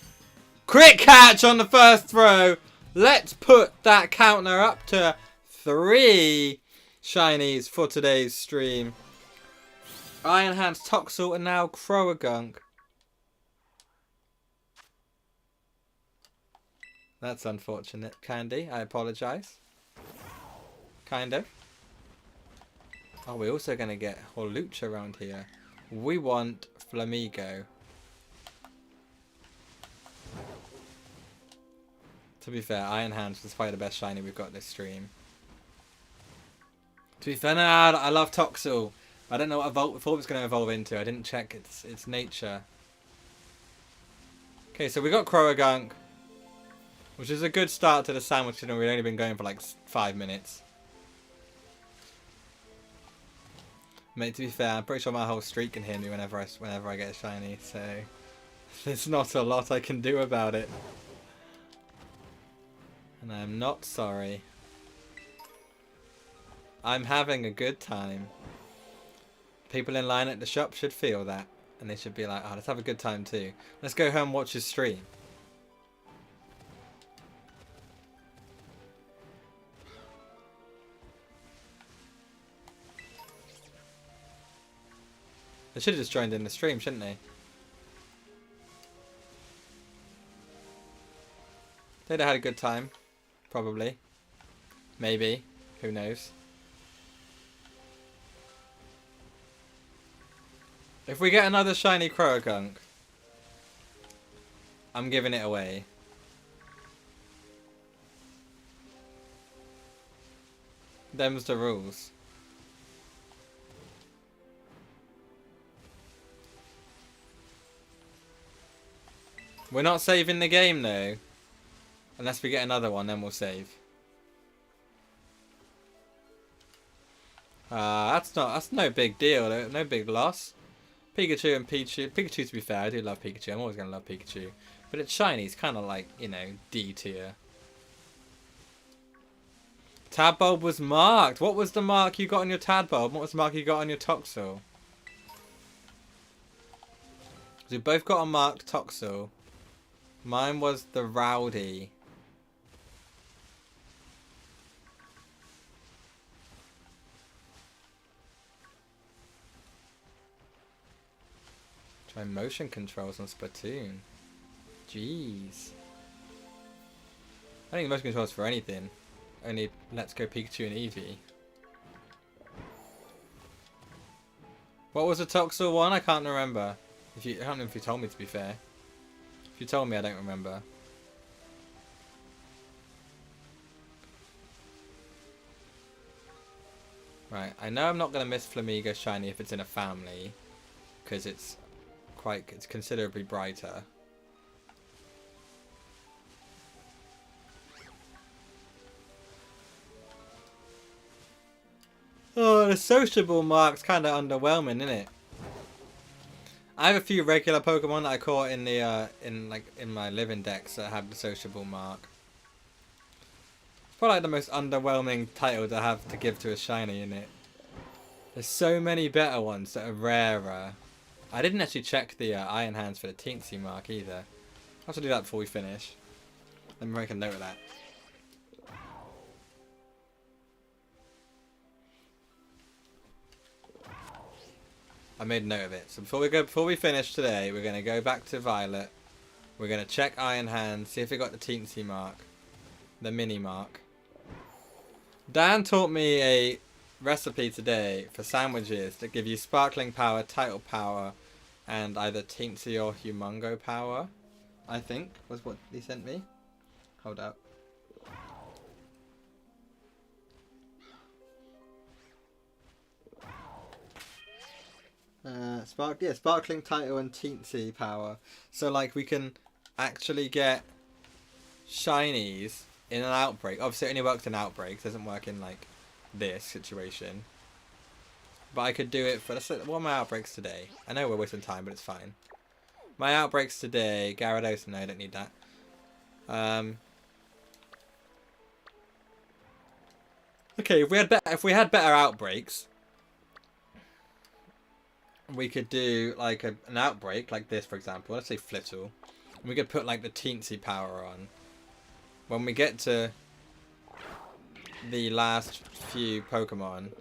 Crit catch on the first throw. Let's put that counter up to 3 shinies for today's stream. Iron Hands, Toxel, and now Croagunk. That's unfortunate, Candy. I apologise. Kind of. Oh, we're also going to get Hawlucha around here. We want Flamigo. To be fair, Iron Hands is probably the best shiny we've got this stream. To be fair, no, I love Toxel. I don't know what thought it was going to evolve into. I didn't check its nature. Okay, so we got Croagunk, which is a good start to the sandwich, and we've only been going for like 5 minutes. Mate, to be fair, I'm pretty sure my whole streak can hear me whenever I get a shiny, so there's not a lot I can do about it. And I'm not sorry. I'm having a good time. People in line at the shop should feel that, and they should be like, oh, let's have a good time too. Let's go home and watch his stream. They should have just joined in the stream, shouldn't they? They'd have had a good time. Probably. Maybe. Who knows? If we get another shiny Croagunk, I'm giving it away. Them's the rules. We're not saving the game though. Unless we get another one, then we'll save. That's no big deal, no big loss. Pikachu and Pichu. Pikachu, to be fair, I do love Pikachu. I'm always going to love Pikachu. But it's shiny, it's kind of like, you know, D tier. Tadbulb was marked. What was the mark you got on your Tadbulb? What was the mark you got on your Toxel? We both got a marked Toxel. Mine was the Rowdy. Try motion controls on Splatoon. Jeez. I think motion controls for anything. Only Let's Go Pikachu and Eevee. What was the Toxel one? I can't remember. I don't know if you told me, to be fair. If you told me, I don't remember. Right, I know I'm not going to miss Flamigo Shiny if it's in a family. Because it's considerably brighter. Oh, the sociable mark's kind of underwhelming, isn't it? I have a few regular Pokemon that I caught in the in my Living Dex that have the sociable mark. It's probably like the most underwhelming title to have to give to a shiny in it. There's so many better ones that are rarer. I didn't actually check the Iron Hands for the Teensy mark either. I'll have to do that before we finish. Let me make a note of that. I made a note of it. So before we finish today, we're gonna go back to Violet. We're gonna check Iron Hand, see if we got the Teensy mark, the mini mark. Dan taught me a recipe today for sandwiches that give you sparkling power, title power, and either Teensy or Humongo power. I think was what he sent me. Hold up. Sparkling title and Teensy power. So like we can actually get shinies in an outbreak. Obviously it only works in outbreaks, doesn't work in like this situation. But I could do it for what are my outbreaks today? I know we're wasting time, but it's fine. My outbreaks today, Gyarados, no, I don't need that. Okay, if we had better outbreaks, we could do like an outbreak like this, for example. Let's say Flittle. We could put like the Teensy power on. When we get to the last few Pokemon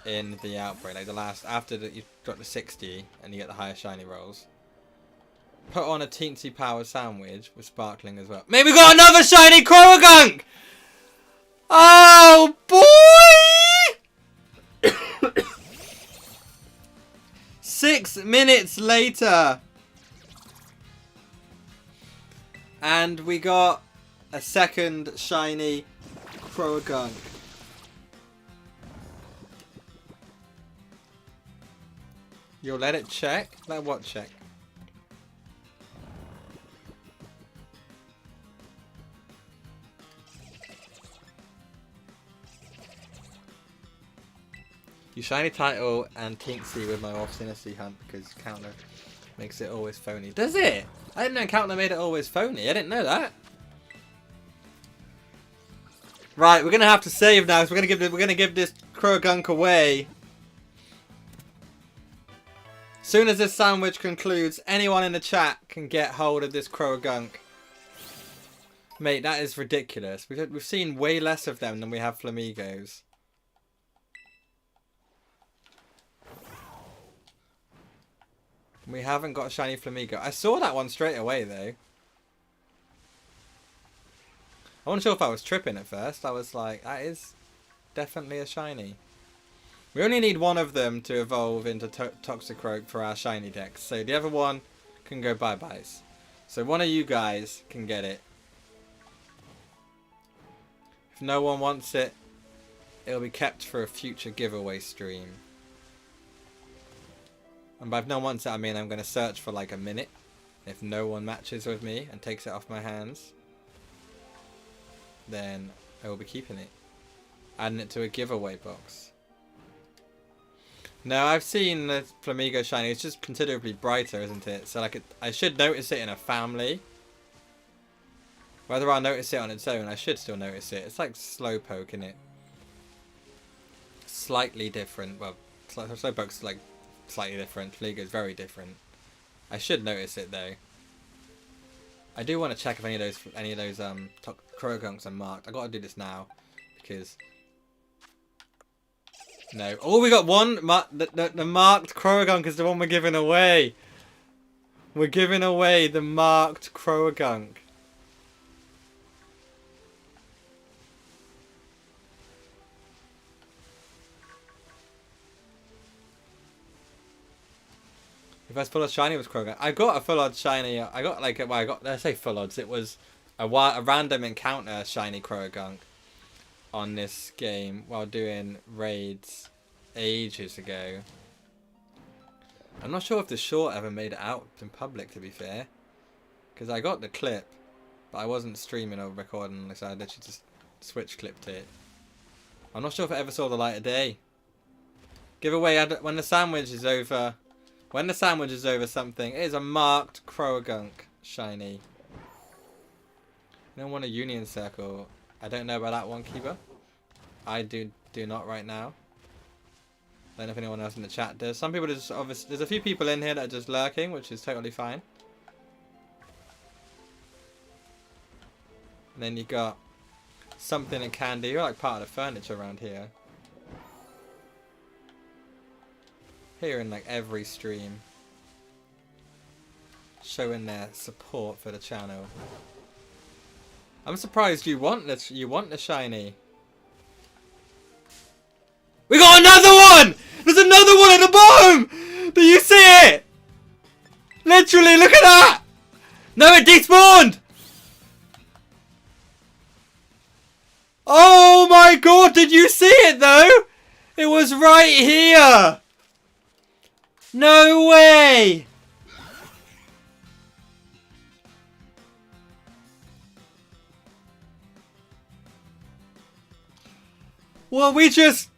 in the outbreak, like the last after that, you've got the 60 and you get the higher shiny rolls. Put on a Teensy power sandwich with sparkling as well. Maybe we got another shiny Croagunk! Oh boy! 6 minutes later, and we got a second shiny Croagunk. You'll let it check? Let what check? You shiny title and Teensy with my Obstinacy hunt because Counter makes it always phony. Does it? I didn't know Counter made it always phony. I didn't know that. Right, we're gonna have to save now. So we're gonna give this Croagunk away. Soon as this sandwich concludes, anyone in the chat can get hold of this Croagunk. Mate, that is ridiculous. We've seen way less of them than we have Flamigos. We haven't got a shiny Flamigo. I saw that one straight away though. I wasn't sure if I was tripping at first. I was like, that is definitely a shiny. We only need one of them to evolve into Toxicroak for our Shiny Dex. So the other one can go bye-byes. So one of you guys can get it. If no one wants it, it'll be kept for a future giveaway stream. And by if no one wants it, I mean I'm going to search for like a minute. If no one matches with me and takes it off my hands, then I will be keeping it. Adding it to a giveaway box. Now I've seen the Flamigo Shiny. It's just considerably brighter, isn't it? So like I should notice it in a family. Whether I'll notice it on its own, I should still notice it. It's like Slowpoke, isn't it? Slightly different. Well, Slowpoke's like slightly different. Flamigo's very different. I should notice it though. I do want to check if any of those Croagunks are marked. I got to do this now because no. Oh, we got one. The marked Croagunk is the one we're giving away. We're giving away the marked Croagunk. If I was full of shiny was Croagunk. I got a full odd shiny. I got like well, I got. Let's say full odds. It was a random encounter shiny Croagunk on this game while doing raids ages ago. I'm not sure if the short ever made it out in public, to be fair, because I got the clip, but I wasn't streaming or recording, so I literally just switch clipped it. I'm not sure if it ever saw the light of day. Giveaway when the sandwich is over. When the sandwich is over something, it is a marked Croagunk shiny. I don't want a Union Circle. I don't know about that one, Kiba. I do not right now. I don't know if anyone else in the chat does. Some people just obviously, there's a few people in here that are just lurking, which is totally fine. And then you got something in candy. You're like part of the furniture around here. Here in like every stream, showing their support for the channel. I'm surprised you want the shiny. We got another one! There's another one at the bottom! Do you see it? Literally, look at that! No, it despawned! Oh my god, did you see it though? It was right here! No way! Well, we just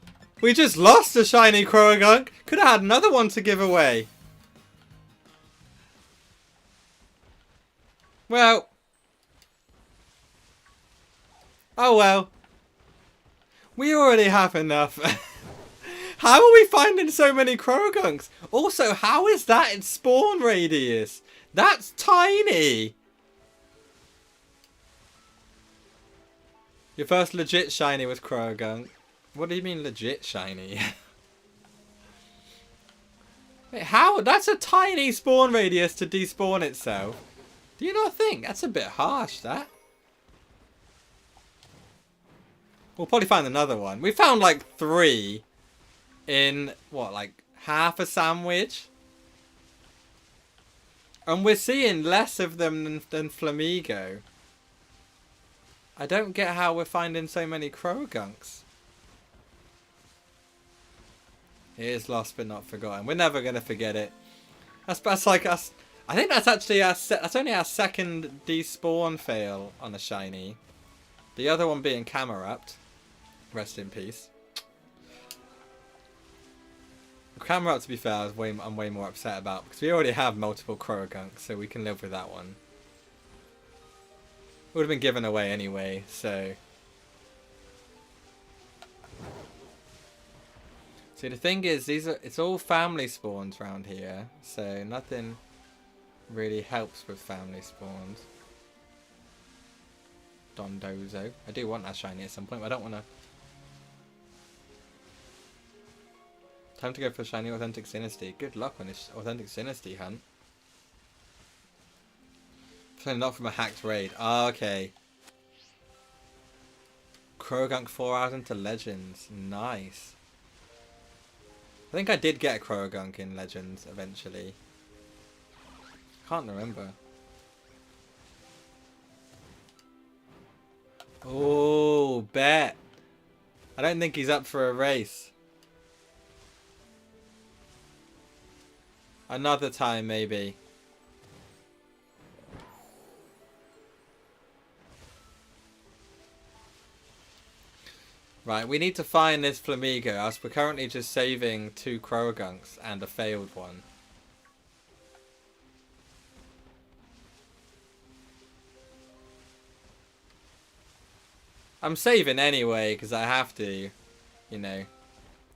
lost a shiny Croagunk. Could have had another one to give away. Well. Oh well. We already have enough. How are we finding so many Croagunks? Also, how is that its spawn radius? That's tiny. Your first legit shiny was Croagunk. What do you mean legit shiny? Wait, how? That's a tiny spawn radius to despawn itself. Do you not think? That's a bit harsh, that. We'll probably find another one. We found like 3 in, what, like half a sandwich? And we're seeing less of them than Flamigo. I don't get how we're finding so many Croagunks. It is lost but not forgotten. We're never going to forget it. That's like us. I think that's actually that's only our second despawn fail on a shiny. The other one being Camerupt. Rest in peace. Camerupt, to be fair, I'm way more upset about because we already have multiple Croagunks, so we can live with that one. It would have been given away anyway, so. See, the thing is, it's all family spawns around here, so nothing really helps with family spawns. Dondozo. I do want that shiny at some point, but I don't want to. Time to go for shiny authentic Sinistea. Good luck on this authentic Sinistea hunt. Not from a hacked raid. Oh, okay. Croagunk 4 hours into Legends. Nice. I think I did get a Croagunk in Legends eventually. Can't remember. Oh, bet. I don't think he's up for a race. Another time, maybe. Right, we need to find this Flamigo, as we're currently just saving 2 Croagunks and a failed one. I'm saving anyway, because I have to. You know,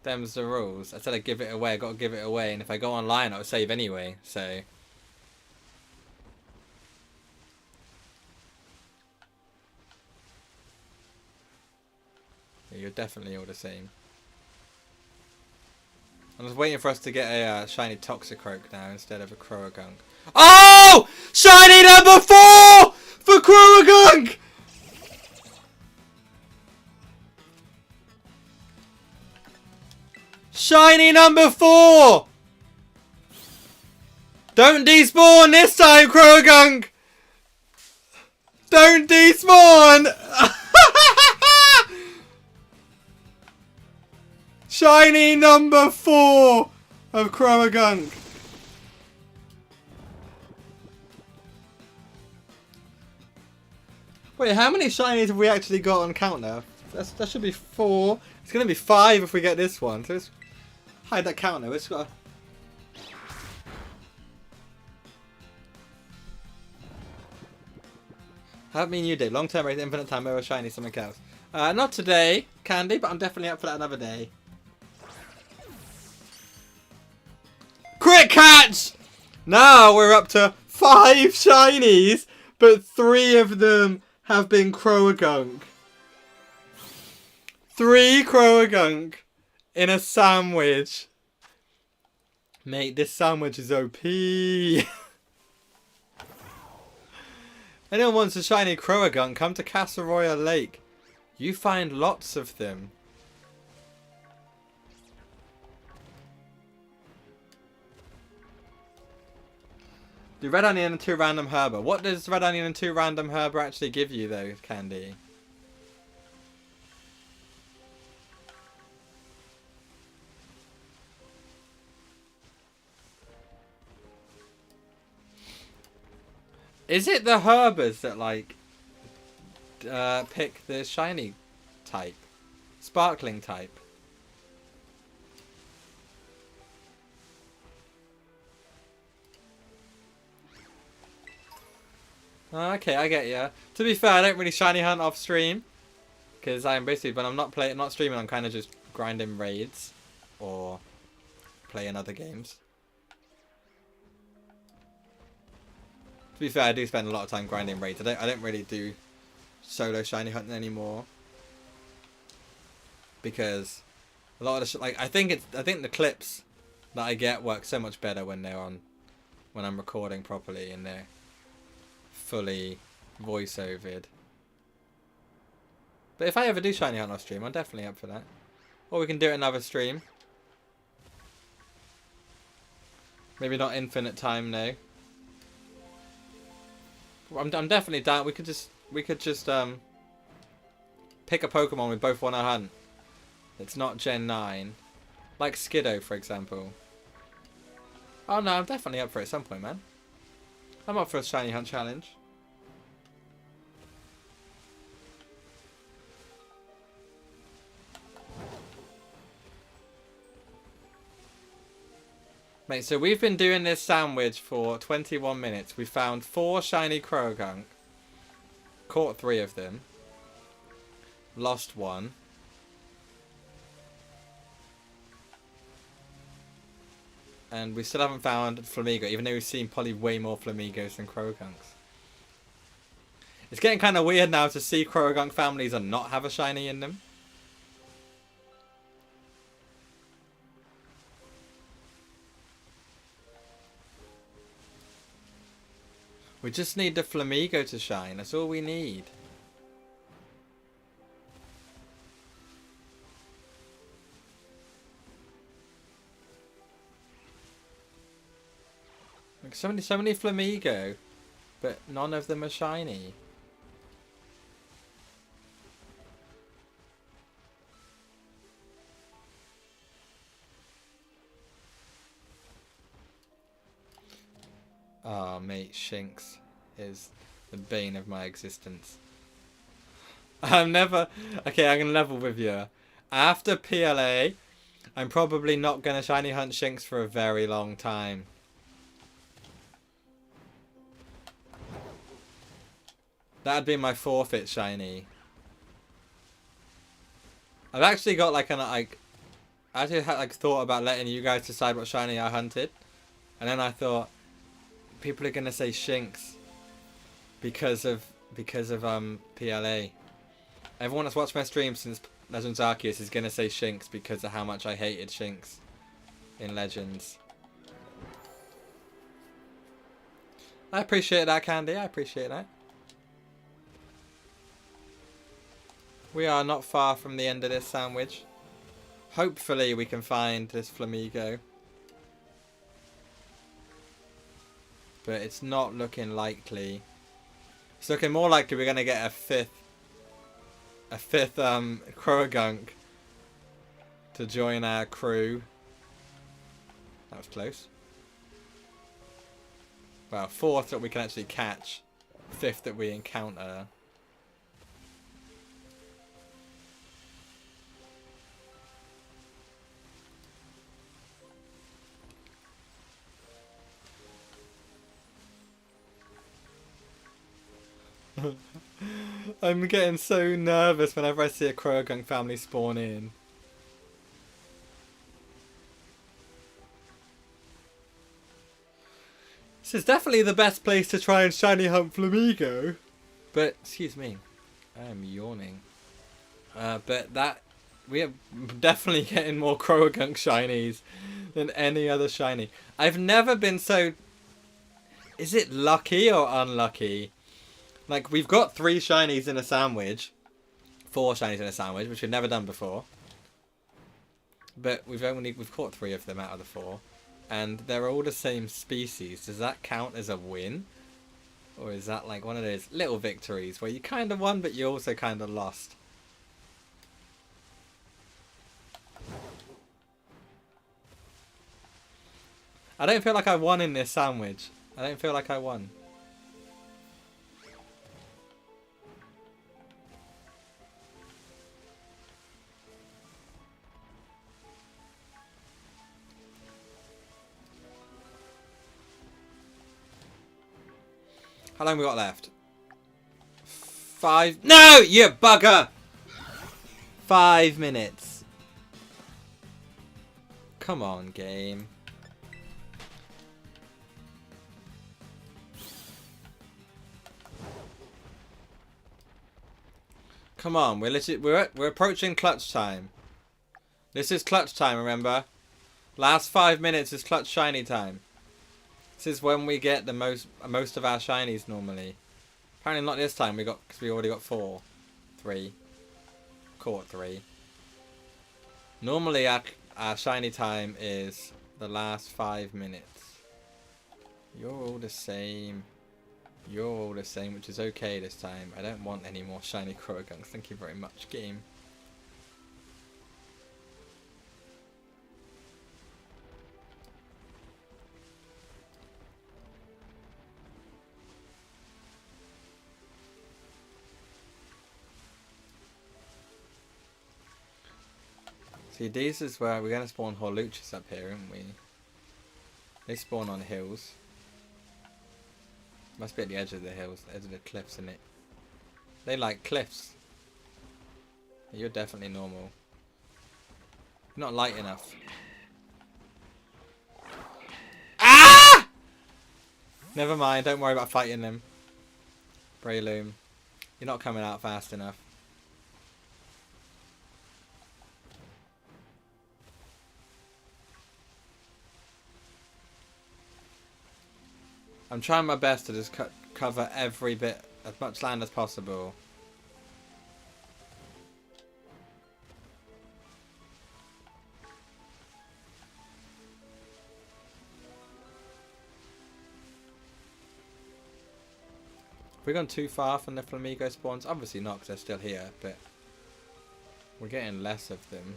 them's the rules. I said I'd give it away, I gotta give it away, and if I go online, I'll save anyway, so... You're definitely all the same. I'm just waiting for us to get a shiny Toxicroak now instead of a Croagunk. Oh! Shiny number 4 for Croagunk! Shiny number 4! Don't despawn this time, Croagunk! Don't despawn! Shiny number 4 of Croagunk. Wait, how many shinies have we actually got on count now? That should be 4. It's going to be 5 if we get this one. So let's hide that count now. It's got Have me and you, Dave. Long-term race, infinite time, over shiny, something else. Not today, Candy, but I'm definitely up for that another day. Crit catch! Now we're up to 5 shinies, but 3 of them have been Croagunk. 3 Croagunk in a sandwich. Mate, this sandwich is OP. Anyone wants a shiny Croagunk, come to Casseroya Lake. You find lots of them. Do Red Onion and 2 Random Herber. What does Red Onion and 2 Random Herber actually give you though, Candy? Is it the Herbers that like pick the shiny type? Sparkling type? Okay, I get ya. To be fair, I don't really shiny hunt off stream because I'm basically, when I'm not streaming, I'm kind of just grinding raids or playing other games. To be fair, I do spend a lot of time grinding raids. I don't really do solo shiny hunting anymore because a lot of the I think the clips that I get work so much better when they're on, when I'm recording properly and they're fully voice-overed. But if I ever do shiny hunt off stream, I'm definitely up for that. Or we can do it another stream. Maybe not infinite time, no. I'm definitely down. We could just pick a Pokemon we both want to hunt. It's not Gen 9, like Skiddo, for example. Oh no, I'm definitely up for it at some point, man. I'm up for a shiny hunt challenge. Mate, so we've been doing this sandwich for 21 minutes. We found 4 shiny Croagunk. Caught 3 of them. Lost 1. And we still haven't found Flamigo, even though we've seen probably way more Flamigos than Croagunks. It's getting kind of weird now to see Croagunk families and not have a shiny in them. We just need the Flamigo to shine. That's all we need. So many Flamigo, but none of them are shiny. Oh, mate, Shinx is the bane of my existence. I'm never... Okay, I'm going to level with you. After PLA, I'm probably not going to shiny hunt Shinx for a very long time. That'd be my forfeit shiny. I've actually got like I actually had like thought about letting you guys decide what shiny I hunted. And then I thought, people are going to say Shinx because of PLA. Everyone that's watched my stream since Legends Arceus is going to say Shinx because of how much I hated Shinx in Legends. I appreciate that, Candy. I appreciate that. We are not far from the end of this sandwich. Hopefully we can find this Flamigo. But it's not looking likely. It's looking more likely we're going to get a fifth Croagunk to join our crew. That was close. Well, fourth that we can actually catch. Fifth that we encounter. I'm getting so nervous whenever I see a Croagunk family spawn in. This is definitely the best place to try and shiny hunt Flamigo. But, excuse me, I am yawning. But that, we are definitely getting more Croagunk shinies than any other shiny. I've never been so... Is it lucky or unlucky? Like, we've got 3 shinies in a sandwich. 4 shinies in a sandwich, which we've never done before. But we've caught 3 of them out of the 4. And they're all the same species. Does that count as a win? Or is that like one of those little victories where you kind of won, but you also kind of lost? I don't feel like I won in this sandwich. I don't feel like I won. How long we got left? 5... No! You bugger! 5 minutes. Come on, game. Come on, we're approaching clutch time. This is clutch time, remember? Last 5 minutes is clutch shiny time. This is when we get the most of our shinies normally. Apparently not this time, because we already got 4. 3. Caught 3. Normally our shiny time is the last 5 minutes. You're all the same. You're all the same, which is okay this time. I don't want any more shiny Croagunks. Thank you very much, game. See, these is where we're going to spawn Horluchas up here, aren't we? They spawn on hills. Must be at the edge of the hills, the edge of the cliffs, innit? They like cliffs. You're definitely normal. You're not light enough. Ah! Never mind, don't worry about fighting them. Breloom. You're not coming out fast enough. I'm trying my best to just cover every bit, as much land as possible. Have we gone too far from the flamingo spawns? Obviously not, because they're still here, but we're getting less of them.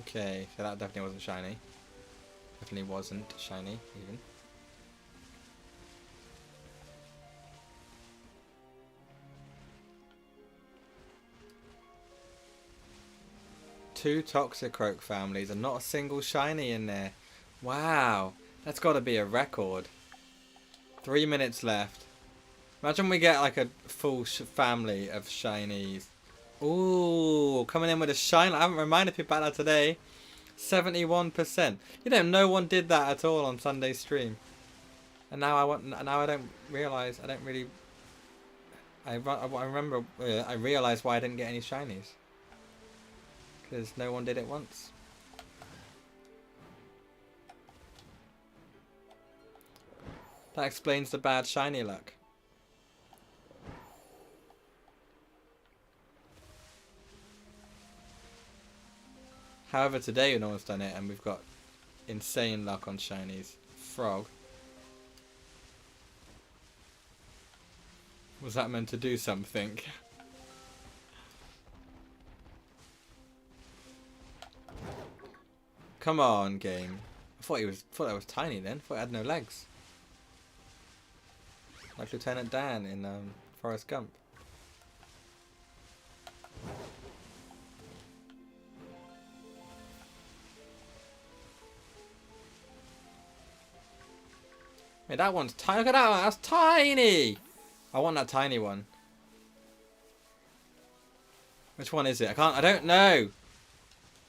Okay, so that definitely wasn't shiny. Definitely wasn't shiny, even. Two Toxicroak families and not a single shiny in there. Wow, that's got to be a record. 3 minutes left. Imagine we get like a full family of shinies. Ooh, coming in with a shine. I haven't reminded people about that today. 71%. You know, no one did that at all on Sunday's stream. And now I don't realise. I don't really. I remember. I realised why I didn't get any shinies. Because no one did it once. That explains the bad shiny luck. However, today no one's done it, and we've got insane luck on shinies. Frog. Was that meant to do something? Come on, game. I thought that was tiny then. I thought it had no legs. Like Lieutenant Dan in Forrest Gump. Hey, that one's tiny. Look at that one. That's tiny. I want that tiny one. Which one is it? I don't know.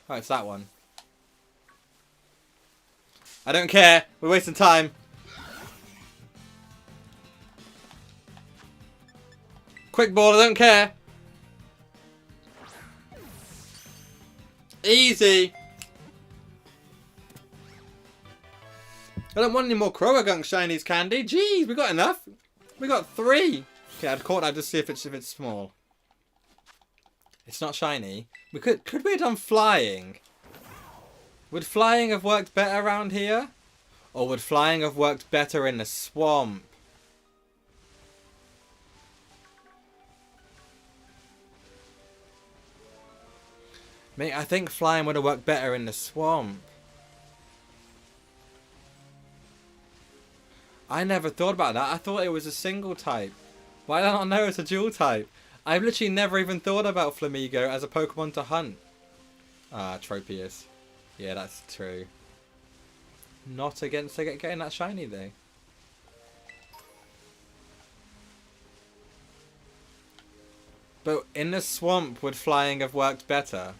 Oh, it's that one. I don't care. We're wasting time. Quick ball. I don't care. Easy. I don't want any more Croagunk shinies, Candy. Jeez, we got enough. We got 3. Okay, I'd caught that to see if it's small. It's not shiny. Could we have done flying? Would flying have worked better around here? Or would flying have worked better in the swamp? Mate, I think flying would have worked better in the swamp. I never thought about that. I thought it was a single type. Why did I not know it's a dual type? I've literally never even thought about Flamigo as a Pokemon to hunt. Ah, Tropius. Yeah, that's true. Not against getting that shiny though. But in the swamp, would flying have worked better?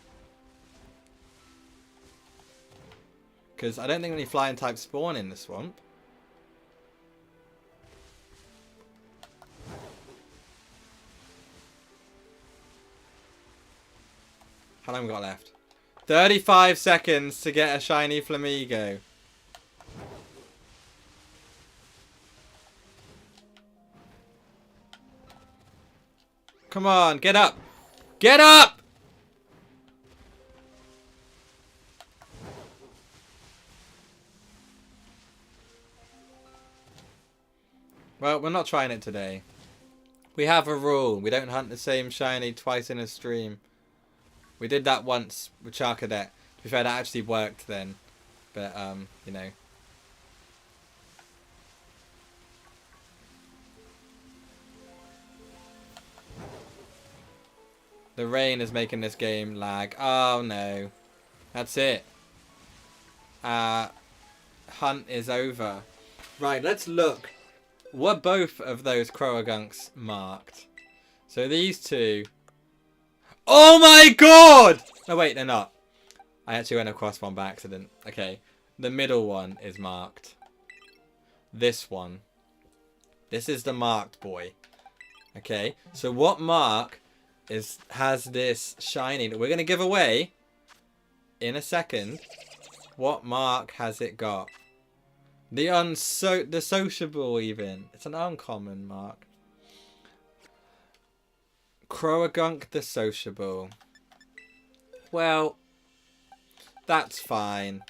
Because I don't think any flying types spawn in the swamp. How long have we got left? 35 seconds to get a shiny Flamigo. Come on, get up! Get up! Well, we're not trying it today. We have a rule. We don't hunt the same shiny twice in a stream. We did that once with Charcadet. To be fair, that actually worked then. But, you know. The rain is making this game lag. Oh, no. That's it. Hunt is over. Right, let's look. Were both of those Croagunks marked? So these two... Oh my god! No, wait, they're not. I actually went across one by accident. Okay. The middle one is marked. This one. This is the marked boy. Okay. So what mark has this shiny that we're going to give away in a second? What mark has it got? The sociable even. It's an uncommon mark. Croagunk the sociable. Well, That's fine.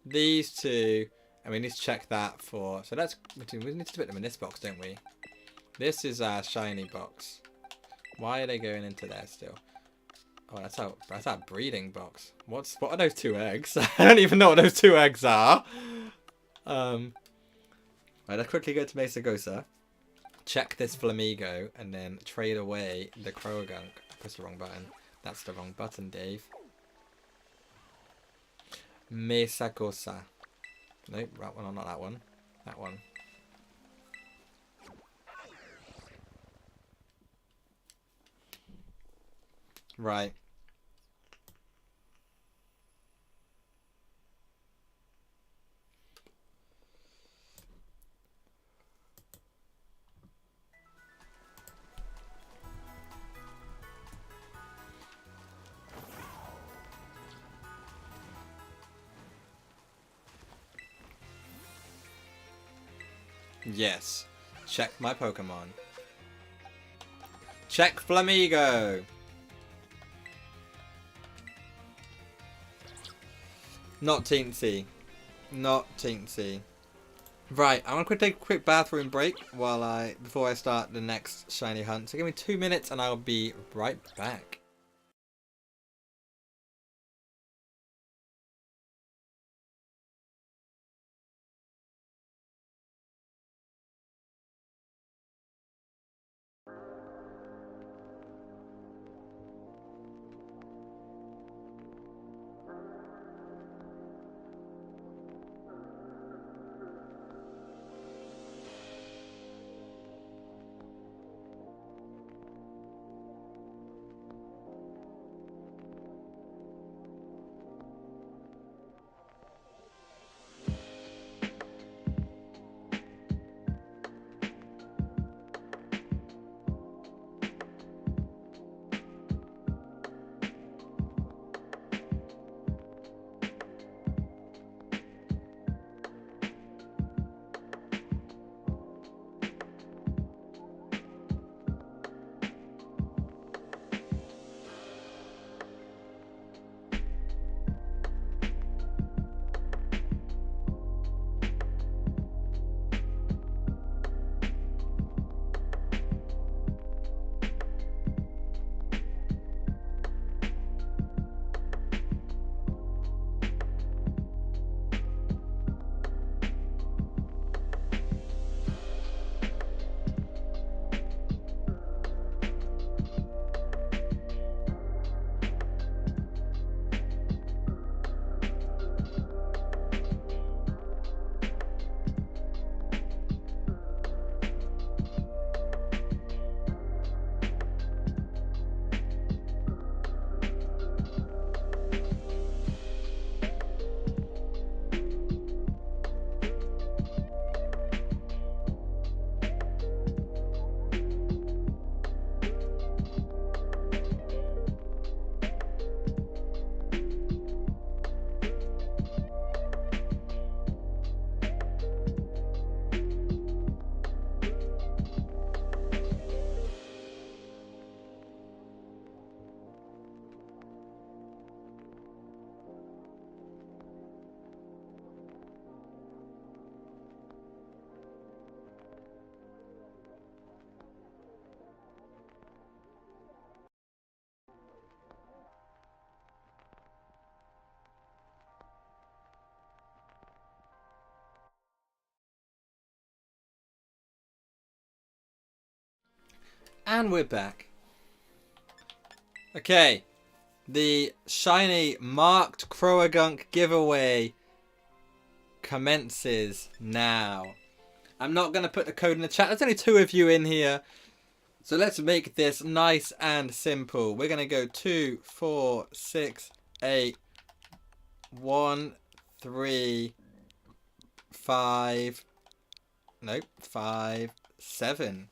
These two, and we need to check that for. So let's. We need to put them in this box, don't we? This is our shiny box. Why are they going into there still? Oh, that's our breeding box. What are those 2 eggs? I don't even know what those 2 eggs are. Right, let's quickly go to Mesa Gosa. Check this Flamigo and then trade away the Croagunk. I pressed the wrong button. That's the wrong button, Dave. Mesa Gosa. Nope, that one or not that one. That one. Right. Yes. Check my Pokemon. Check Flamigo. Not teensy. Not teensy. Right, I'm gonna take a quick bathroom break before I start the next shiny hunt. So give me 2 minutes and I'll be right back. And we're back. Okay. The shiny marked Croagunk giveaway commences now. I'm not going to put the code in the chat. There's only 2 of you in here. So let's make this nice and simple. We're going to go 2, 4, 6, 8, 1, 3, 5. Nope. 5, 7.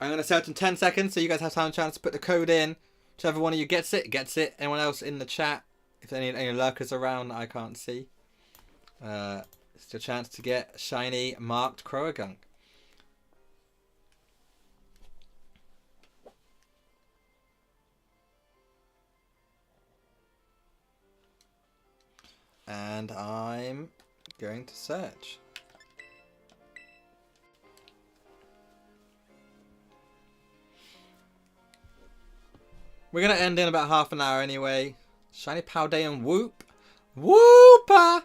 I'm going to set it in 10 seconds so you guys have time chance to put the code in. Whichever one of you gets it, gets it. Anyone else in the chat, if any lurkers around that I can't see, it's your chance to get shiny marked Croagunk. And I'm going to search. We're going to end in about half an hour anyway. Shiny Paldea and Whoop. Whooper!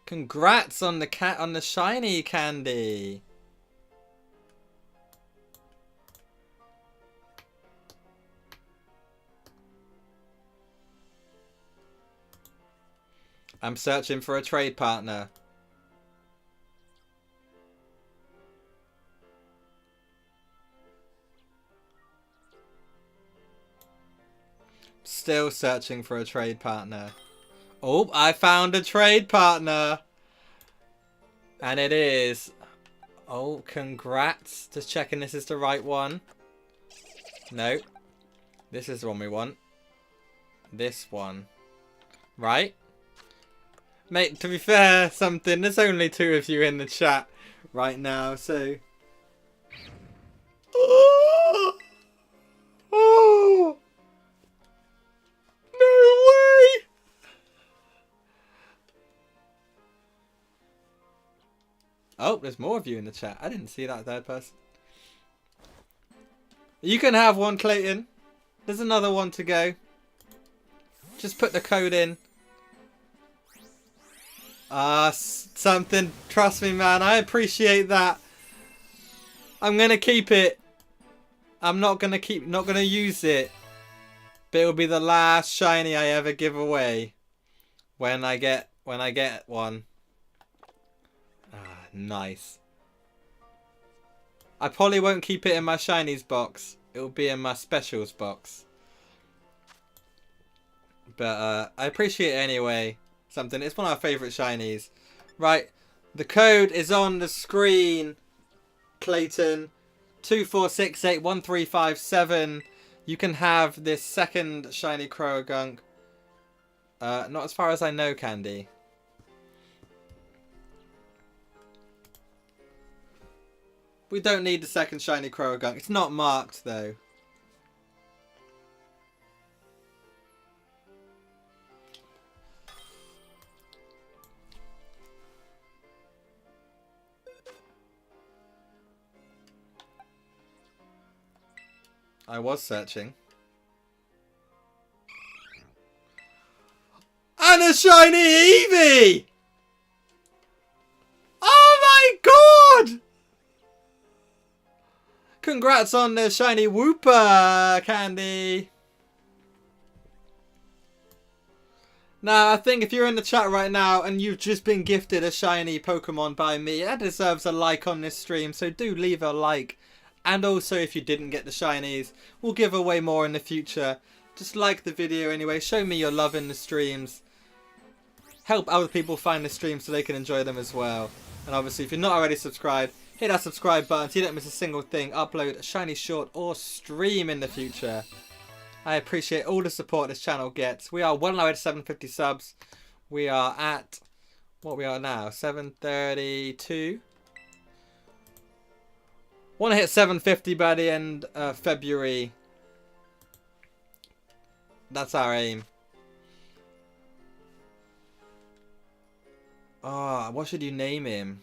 Congrats on the shiny candy. I'm searching for a trade partner. Still searching for a trade partner. Oh, I found a trade partner. And it is... Oh, congrats. Just checking this is the right one. No. This is the one we want. This one. Right? Mate, to be fair, something, there's only 2 of you in the chat right now, so... Oh! Oh! No way! Oh, there's more of you in the chat. I didn't see that third person. You can have one, Clayton. There's another one to go. Just put the code in. Something. Trust me, man. I appreciate that. I'm gonna keep it. I'm not gonna use it. But it'll be the last shiny I ever give away. When I get one. Nice. I probably won't keep it in my shinies box. It'll be in my specials box. But I appreciate it anyway. Something. It's one of our favourite shinies. Right. The code is on the screen. Clayton. 24681357. You can have this second shiny Croagunk. Not as far as I know, Candy. We don't need the second shiny Croagunk. It's not marked though. I was searching. And a shiny Eevee! Oh my god! Congrats on the shiny Whooper, Candy. Now, I think if you're in the chat right now and you've just been gifted a shiny Pokemon by me, that deserves a like on this stream. So do leave a like. And also, if you didn't get the shinies, we'll give away more in the future. Just like the video anyway. Show me your love in the streams. Help other people find the streams so they can enjoy them as well. And obviously, if you're not already subscribed, hit that subscribe button so you don't miss a single thing. Upload a shiny short or stream in the future. I appreciate all the support this channel gets. We are well on our way to 750 subs. We are at, what we are now, 732. Want to hit 750 by the end of February. That's our aim. Ah, what should you name him?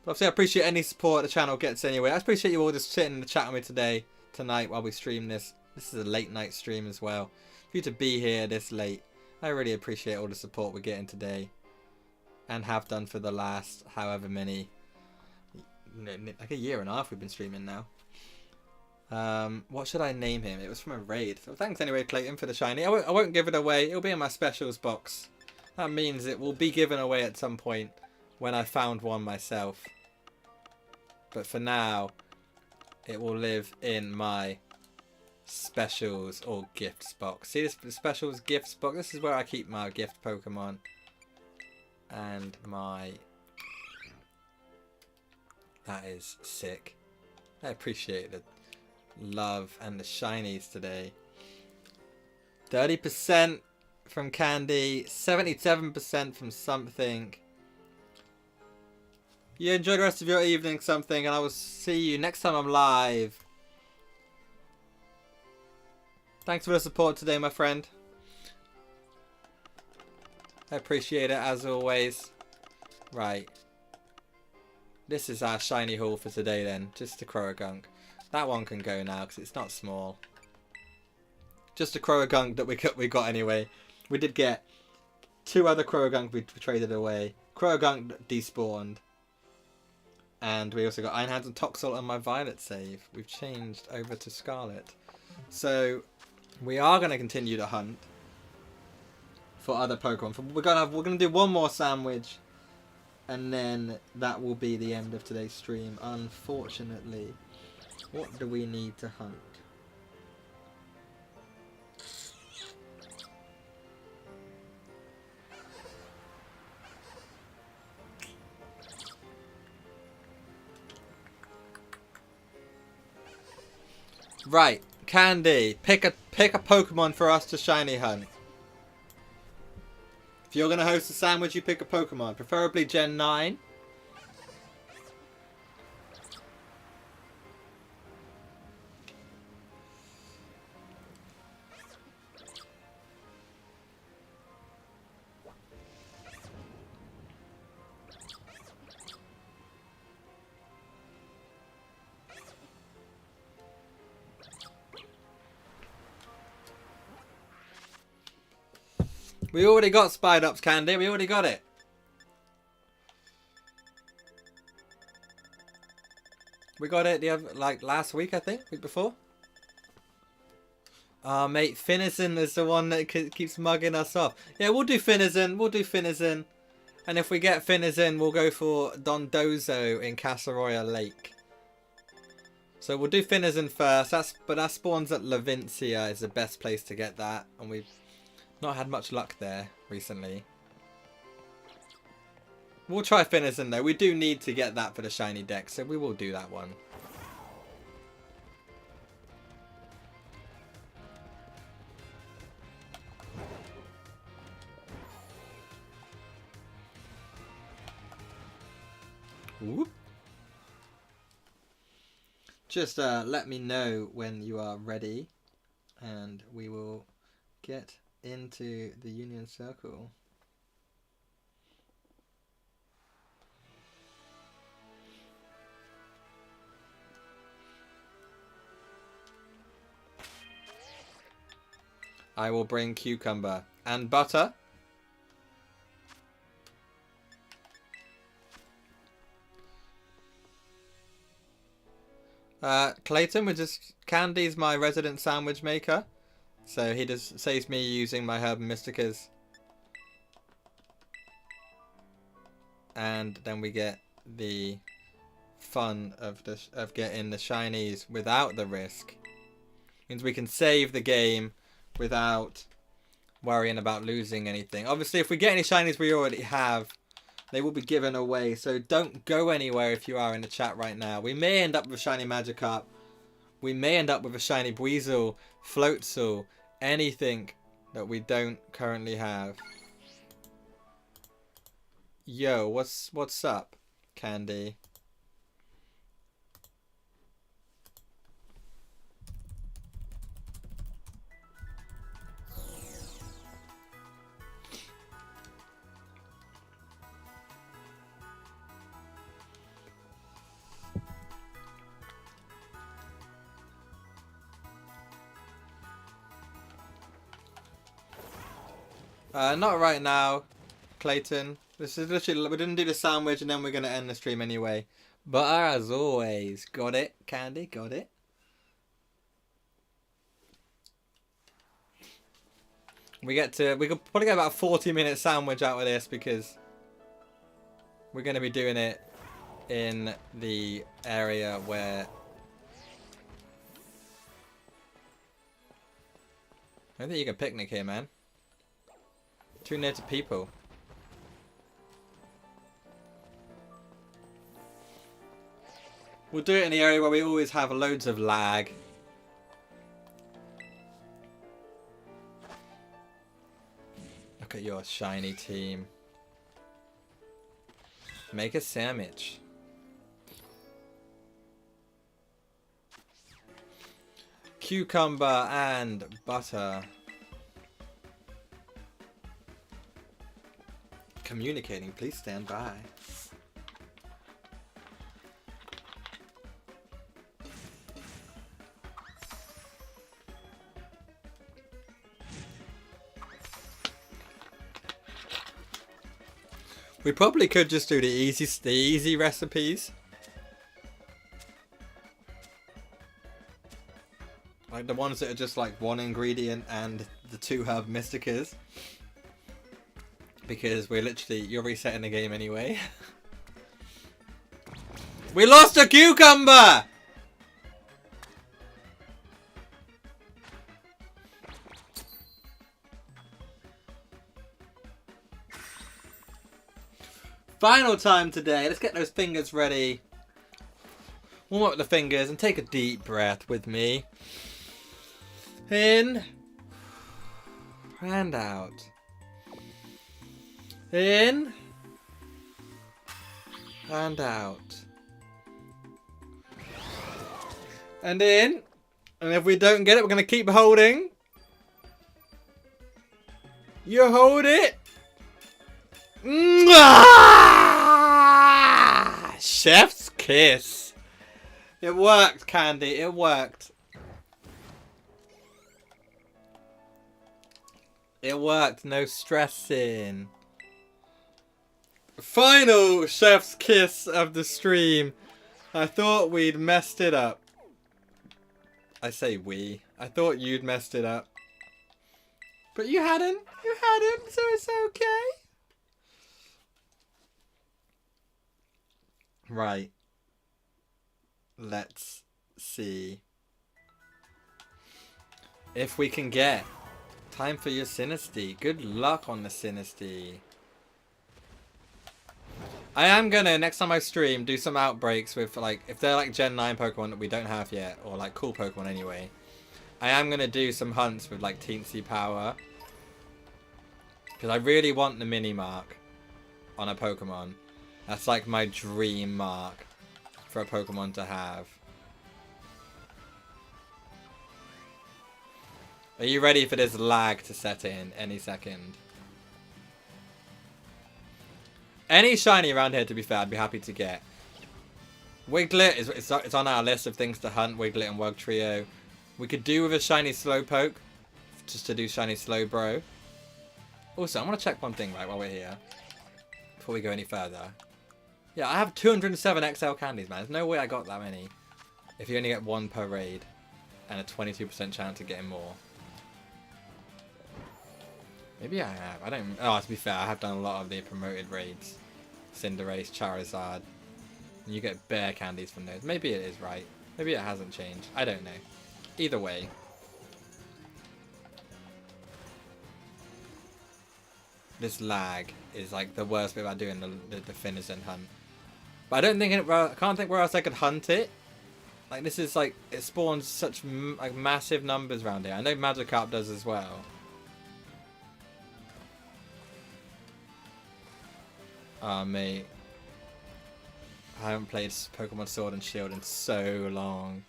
But obviously, I appreciate any support the channel gets anyway. I appreciate you all just sitting in the chat with me tonight while we stream this. This is a late night stream as well. For you to be here this late, I really appreciate all the support we're getting today. And have done for the last however many... like a year and a half we've been streaming now. What should I name him? It was from a raid. So thanks anyway, Clayton, for the shiny. I won't give it away. It'll be in my specials box. That means it will be given away at some point when I found one myself. But for now, it will live in my specials or gifts box. See this specials gifts box? This is where I keep my gift Pokemon. And my... That is sick. I appreciate the love and the shinies today. 30% from Candy, 77% from something. You enjoy the rest of your evening, something, and I will see you next time I'm live. Thanks for the support today, my friend. I appreciate it as always. Right. This is our shiny haul for today then. Just a Croagunk. That one can go now because it's not small. Just a Croagunk that we got anyway. We did get 2 other Croagunk we traded away. Croagunk despawned. And we also got Iron Hands and Toxel on my Violet save. We've changed over to Scarlet. So we are going to continue to hunt for other Pokemon. We're gonna do one more sandwich, and then that will be the end of today's stream. Unfortunately, what do we need to hunt? Right, Candy, pick a Pokemon for us to shiny hunt. If you're gonna host a sandwich, you pick a Pokemon, preferably Gen 9. We already got Spidops, Candy. We already got it. We got it like last week, I think. Week before. Mate, Finizen is the one that keeps mugging us off. Yeah, we'll do Finizen. We'll do Finizen. And if we get Finizen, we'll go for Dondozo in Casseroya Lake. So we'll do Finizen first. But that spawns at Levincia is the best place to get that. And we've not had much luck there recently. We'll try Finizen though. We do need to get that for the Shiny Dex, so we will do that one. Whoop. Just let me know when you are ready, and we will get into the Union Circle. I will bring Cucumber and Butter. Clayton, Candy's my resident sandwich maker. So he just saves me using my Herb Mysticas. And then we get the fun of getting the shinies without the risk. Means we can save the game without worrying about losing anything. Obviously, if we get any shinies we already have, they will be given away. So don't go anywhere if you are in the chat right now. We may end up with a shiny Magikarp. We may end up with a shiny Buizel, Floatzel, anything that we don't currently have. Yo, what's up, Candy? Not right now, Clayton. This is literally, we didn't do the sandwich and then we're going to end the stream anyway. But as always, got it, Candy, got it. We could probably get about a 40-minute sandwich out of this because we're going to be doing it in the area where I don't think you can picnic here, man. Too near to people. We'll do it in the area where we always have loads of lag. Look at your shiny team. Make a sandwich. Cucumber and Butter. Communicating, please stand by. We probably could just do the easy recipes. Like the ones that are just like one ingredient and the 2 herb mysticas. Because you're resetting the game anyway. We lost a cucumber! Final time today. Let's get those fingers ready. Warm up the fingers and take a deep breath with me. In. And out. In. And out. And in. And if we don't get it, we're going to keep holding. You hold it. Chef's kiss. It worked, Candy. It worked. It worked. No stressing. Final chef's kiss of the stream. I thought we'd messed it up. I say we. I thought you'd messed it up. But you hadn't. You hadn't, so it's okay. Right. Let's see if we can get time for your Sinisty. Good luck on the Sinisty. I am gonna, next time I stream, do some outbreaks with, like, if they're like Gen 9 Pokemon that we don't have yet, or like cool Pokemon anyway. I am gonna do some hunts with like Teensy Power. Because I really want the mini mark on a Pokemon. That's like my dream mark for a Pokemon to have. Are you ready for this lag to set in any second? Any shiny around here, to be fair, I'd be happy to get. Wiglet, it's on our list of things to hunt, Wiglet and Wugtrio. We could do with a shiny Slowpoke, just to do shiny Slowbro. Also, I want to check one thing right while we're here, before we go any further. Yeah, I have 207 XL candies, man. There's no way I got that many. If you only get 1 per raid, and a 22% chance of getting more. Maybe I have. I don't... Oh, to be fair, I have done a lot of the promoted raids. Cinderace, Charizard. And you get bare candies from those. Maybe it is right. Maybe it hasn't changed. I don't know. Either way. This lag is like the worst bit about doing the Finizen hunt. But I don't think I can't think where else I could hunt it. Like this is like it spawns such like massive numbers around here. I know Magikarp does as well. Ah, mate. I haven't played Pokemon Sword and Shield in so long.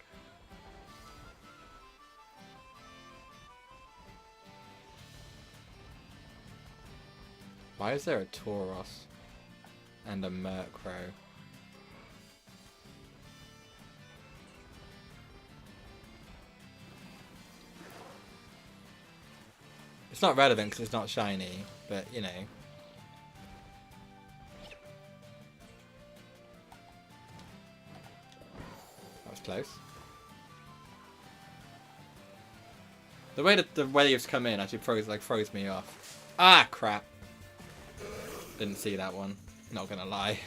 Why is there a Tauros and a Murkrow? It's not relevant because it's not shiny, but you know. That was close. The way that the waves come in actually throws me off. Ah, crap. Didn't see that one. Not gonna lie.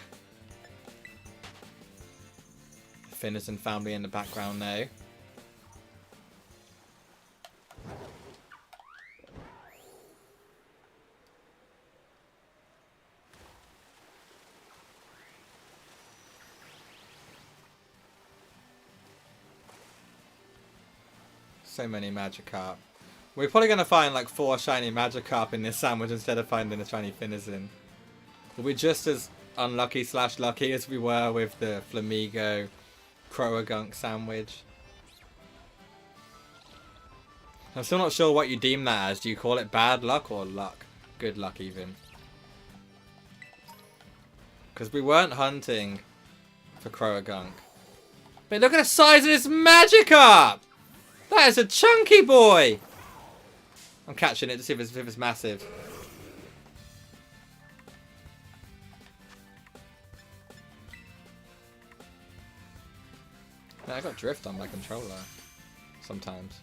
Finizen family in the background now. So many Magikarp. We're probably gonna find like 4 shiny Magikarp in this sandwich instead of finding a shiny Finizen. We'll be just as unlucky / lucky as we were with the Flamigo Croagunk sandwich. I'm still not sure what you deem that as. Do you call it bad luck or luck? Good luck even. Because we weren't hunting for Croagunk. But look at the size of this Magikarp! That is a chunky boy! I'm catching it to see if it's massive. Man, I got drift on my controller. Sometimes.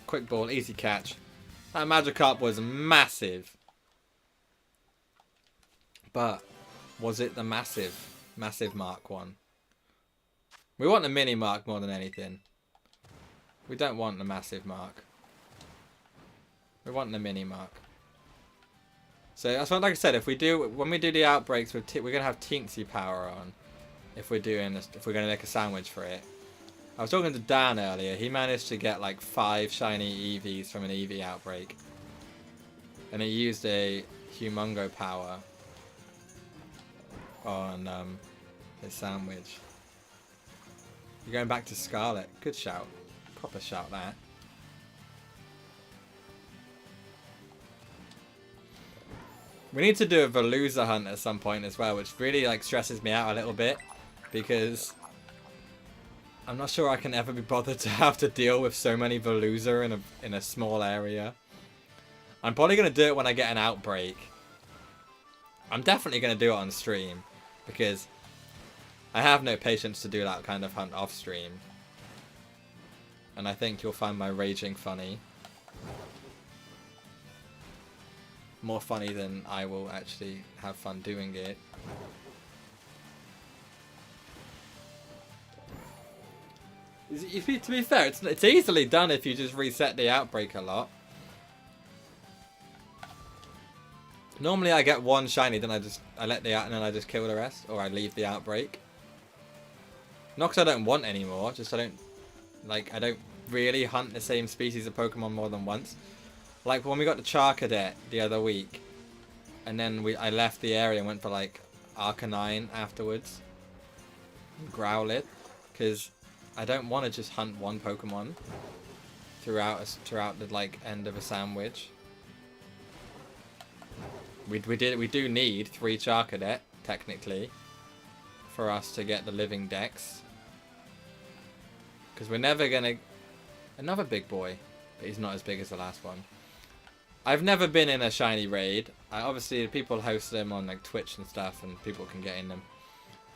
Quick ball, easy catch. That Magikarp was massive. But, was it the massive Mark one? We want the mini Mark more than anything. We don't want the massive Mark. We want the mini Mark. So that's what, like I said, when we do the outbreaks, we're gonna have teensy power on. If we're gonna make a sandwich for it. I was talking to Dan earlier. He managed to get like 5 shiny EVs from an EV outbreak, and he used a humongo power on his sandwich. You're going back to Scarlet. Good shout. Proper shout that. We need to do a Veluza hunt at some point as well, which really like stresses me out a little bit because I'm not sure I can ever be bothered to have to deal with so many Veluza in a small area. I'm probably going to do it when I get an outbreak. I'm definitely going to do it on stream because I have no patience to do that kind of hunt off stream. And I think you'll find my raging funny. More funny than I will actually have fun doing it. To be fair, it's easily done if you just reset the outbreak a lot. Normally I get 1 shiny, then I let the out and then I just kill the rest, or I leave the outbreak. Not because I don't want any more, just I don't really hunt the same species of Pokemon more than once. Like when we got the Charcadet the other week, and then I left the area and went for like Arcanine afterwards, Growlithe, because I don't want to just hunt one Pokemon throughout the like end of a sandwich. We do need 3 Charcadet technically for us to get the Living Dex, because we're never gonna another big boy, but he's not as big as the last one. I've never been in a shiny raid. Obviously people host them on like Twitch and stuff and people can get in them.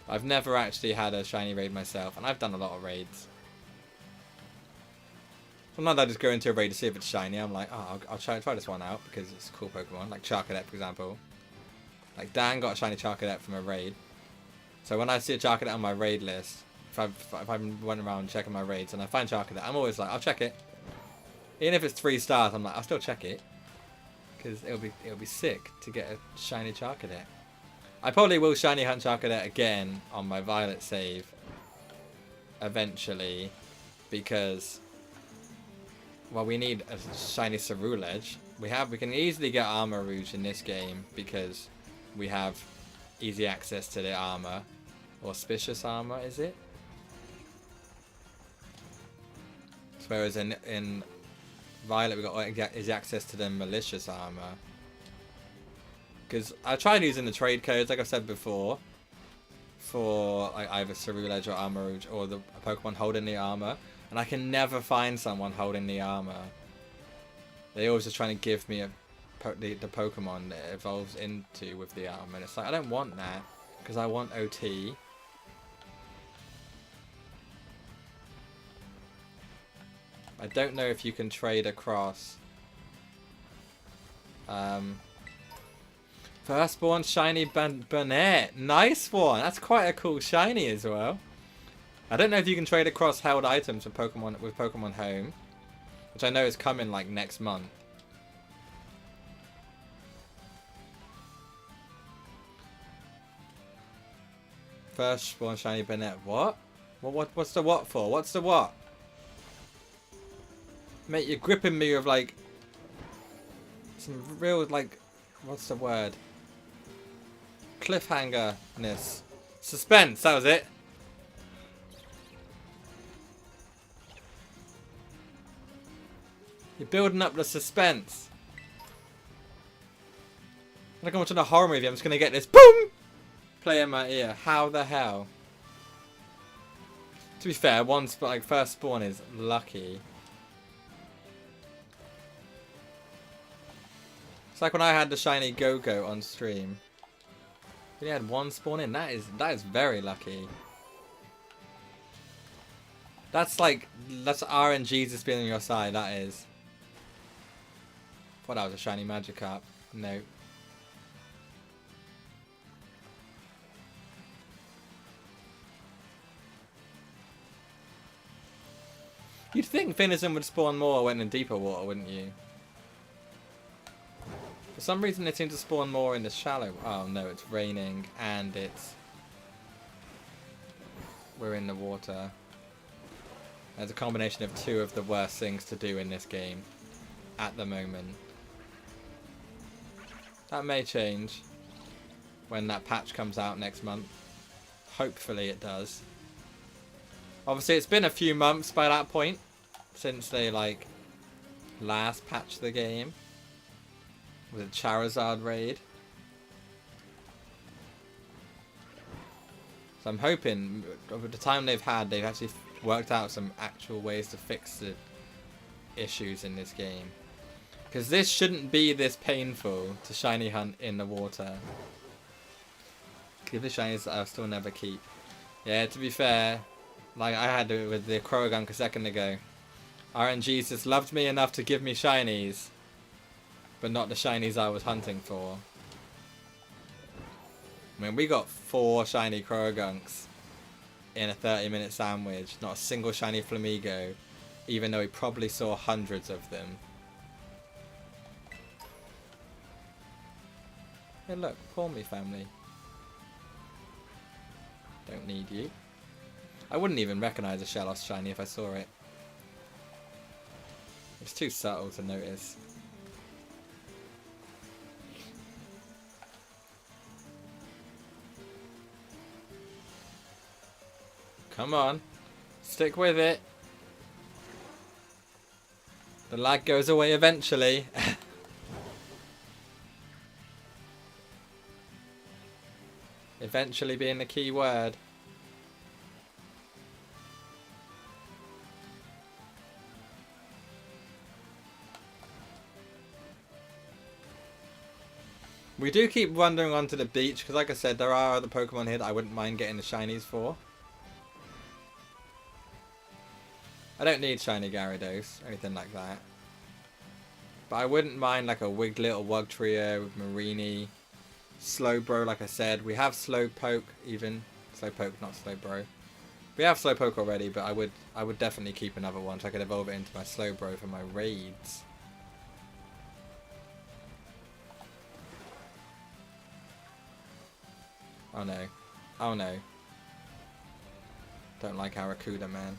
I've never actually had a shiny raid myself, and I've done a lot of raids. Sometimes I just go into a raid to see if it's shiny. I'm like, oh, I'll try this one out because it's a cool Pokemon. Like Charcadet, for example. Like Dan got a shiny Charcadet from a raid. So when I see a Charcadet on my raid list, if I'm running around checking my raids and I find Charcadet, I'm always like, I'll check it. Even if it's 3 stars, I'm like, I'll still check it. Because it'll be sick to get a shiny Charcadet. I probably will shiny hunt Charcadet again on my Violet save eventually, because well, we need a shiny Cerulege. We can easily get Armor Rouge in this game because we have easy access to the armor. Auspicious armor, is it? Whereas in Violet we got easy access to the malicious armor. Because I tried using the trade codes, like I've said before, for like either Cerulege or Armor Rouge or the Pokemon holding the armor, and I can never find someone holding the armor. They always just trying to give me the Pokemon that it evolves into with the armor, and it's like, I don't want that, because I want OT. I don't know if you can trade across. Firstborn Shiny Burnett. Nice one. That's quite a cool shiny as well. I don't know if you can trade across held items with Pokemon Home, which I know is coming like next month. Firstborn Shiny Burnett. What? What's the what for? What's the what? Mate, you're gripping me with like some real like, what's the word? Cliffhanger-ness. Suspense, that was it. You're building up the suspense. Like I'm watching a horror movie, I'm just gonna get this BOOM! play in my ear. How the hell? To be fair, first spawn is lucky. It's like when I had the shiny Go-Go on stream. We only had one spawn in. That is very lucky. That's RNG just being on your side. That is. Thought that was a shiny Magikarp. No. You'd think Finizen would spawn more when in deeper water, wouldn't you? For some reason they seem to spawn more in the shallow... Oh no, it's raining and we're in the water. There's a combination of two of the worst things to do in this game at the moment. That may change when that patch comes out next month. Hopefully it does. Obviously it's been a few months by that point since they last patched the game with a Charizard raid. So I'm hoping over the time they've actually worked out some actual ways to fix the issues in this game. Because this shouldn't be this painful to shiny hunt in the water. Give the shinies that I'll still never keep. Yeah, to be fair, like I had it with the Krogunk a second ago. RNG's just loved me enough to give me shinies, but not the shinies I was hunting for. I mean, we got 4 shiny Krogunks in a 30-minute sandwich. Not a single shiny Flamigo, even though we probably saw hundreds of them. Hey look, call me family. Don't need you. I wouldn't even recognise a Shellos shiny if I saw it. It's too subtle to notice. Come on. Stick with it. The lag goes away eventually. Eventually being the key word. We do keep wandering onto the beach because, like I said, there are other Pokemon here that I wouldn't mind getting the shinies for. I don't need shiny Gyarados or anything like that. But I wouldn't mind like a Wiglet or Wugtrio with Marini. Slowbro, like I said. We have Slowpoke even. Slowpoke, not Slowbro. We have Slowpoke already, but I would definitely keep another one so I could evolve it into my Slowbro for my raids. Oh no. Oh no. Don't like Aracuda, man.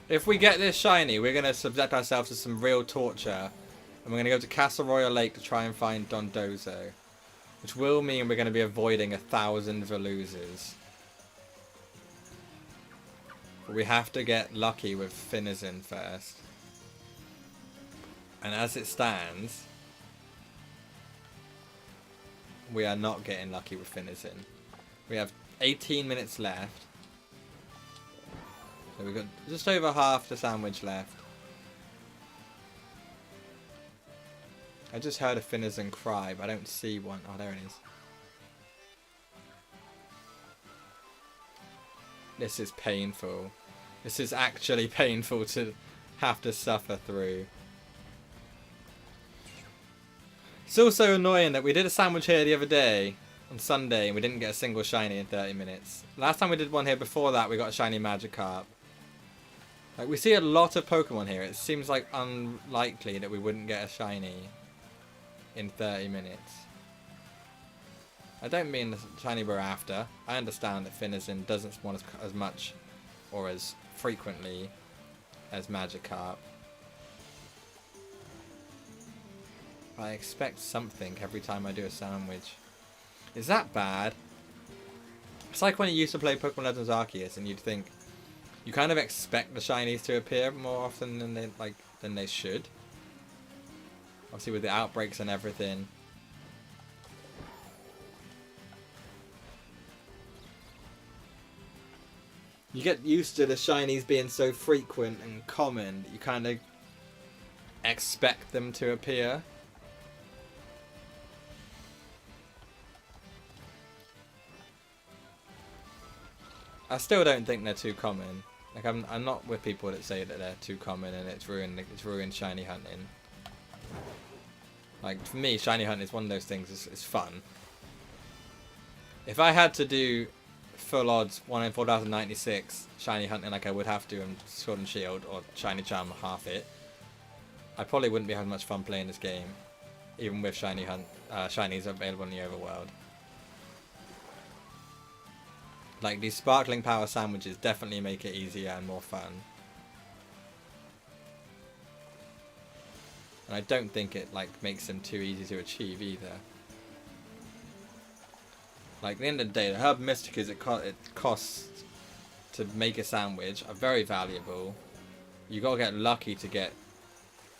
If we get this shiny, we're going to subject ourselves to some real torture. And we're going to go to Castle Royal Lake to try and find Dondozo. Which will mean we're going to be avoiding 1,000 Veloozers. But we have to get lucky with Finizen first. And as it stands, we are not getting lucky with Finizen. We have 18 minutes left. So we've got just over half the sandwich left. I just heard a Finizen cry, but I don't see one. Oh, there it is. This is painful. This is actually painful to have to suffer through. It's also annoying that we did a sandwich here the other day, on Sunday, and we didn't get a single shiny in 30 minutes. Last time we did one here before that, we got a shiny Magikarp. Like, we see a lot of Pokemon here. It seems like unlikely that we wouldn't get a shiny in 30 minutes. I don't mean the shiny we're after. I understand that Finizen doesn't spawn as much or as frequently as Magikarp. I expect something every time I do a sandwich. Is that bad? It's like when you used to play Pokemon Legends Arceus and you'd think you kind of expect the shinies to appear more often than they should. Obviously with the outbreaks and everything. You get used to the shinies being so frequent and common that you kind of expect them to appear. I still don't think they're too common. Like I'm not with people that say that they're too common and it's ruined shiny hunting. Like for me, shiny hunting is one of those things. It's fun. If I had to do full odds 1 in 4096 shiny hunting like I would have to in Sword and Shield or Shiny Charm half it, I probably wouldn't be having much fun playing this game, even with shinies available in the overworld. Like these sparkling power sandwiches definitely make it easier and more fun. And I don't think it like makes them too easy to achieve either. Like, at the end of the day, the Herb Mysticas it costs to make a sandwich are very valuable. You gotta get lucky to get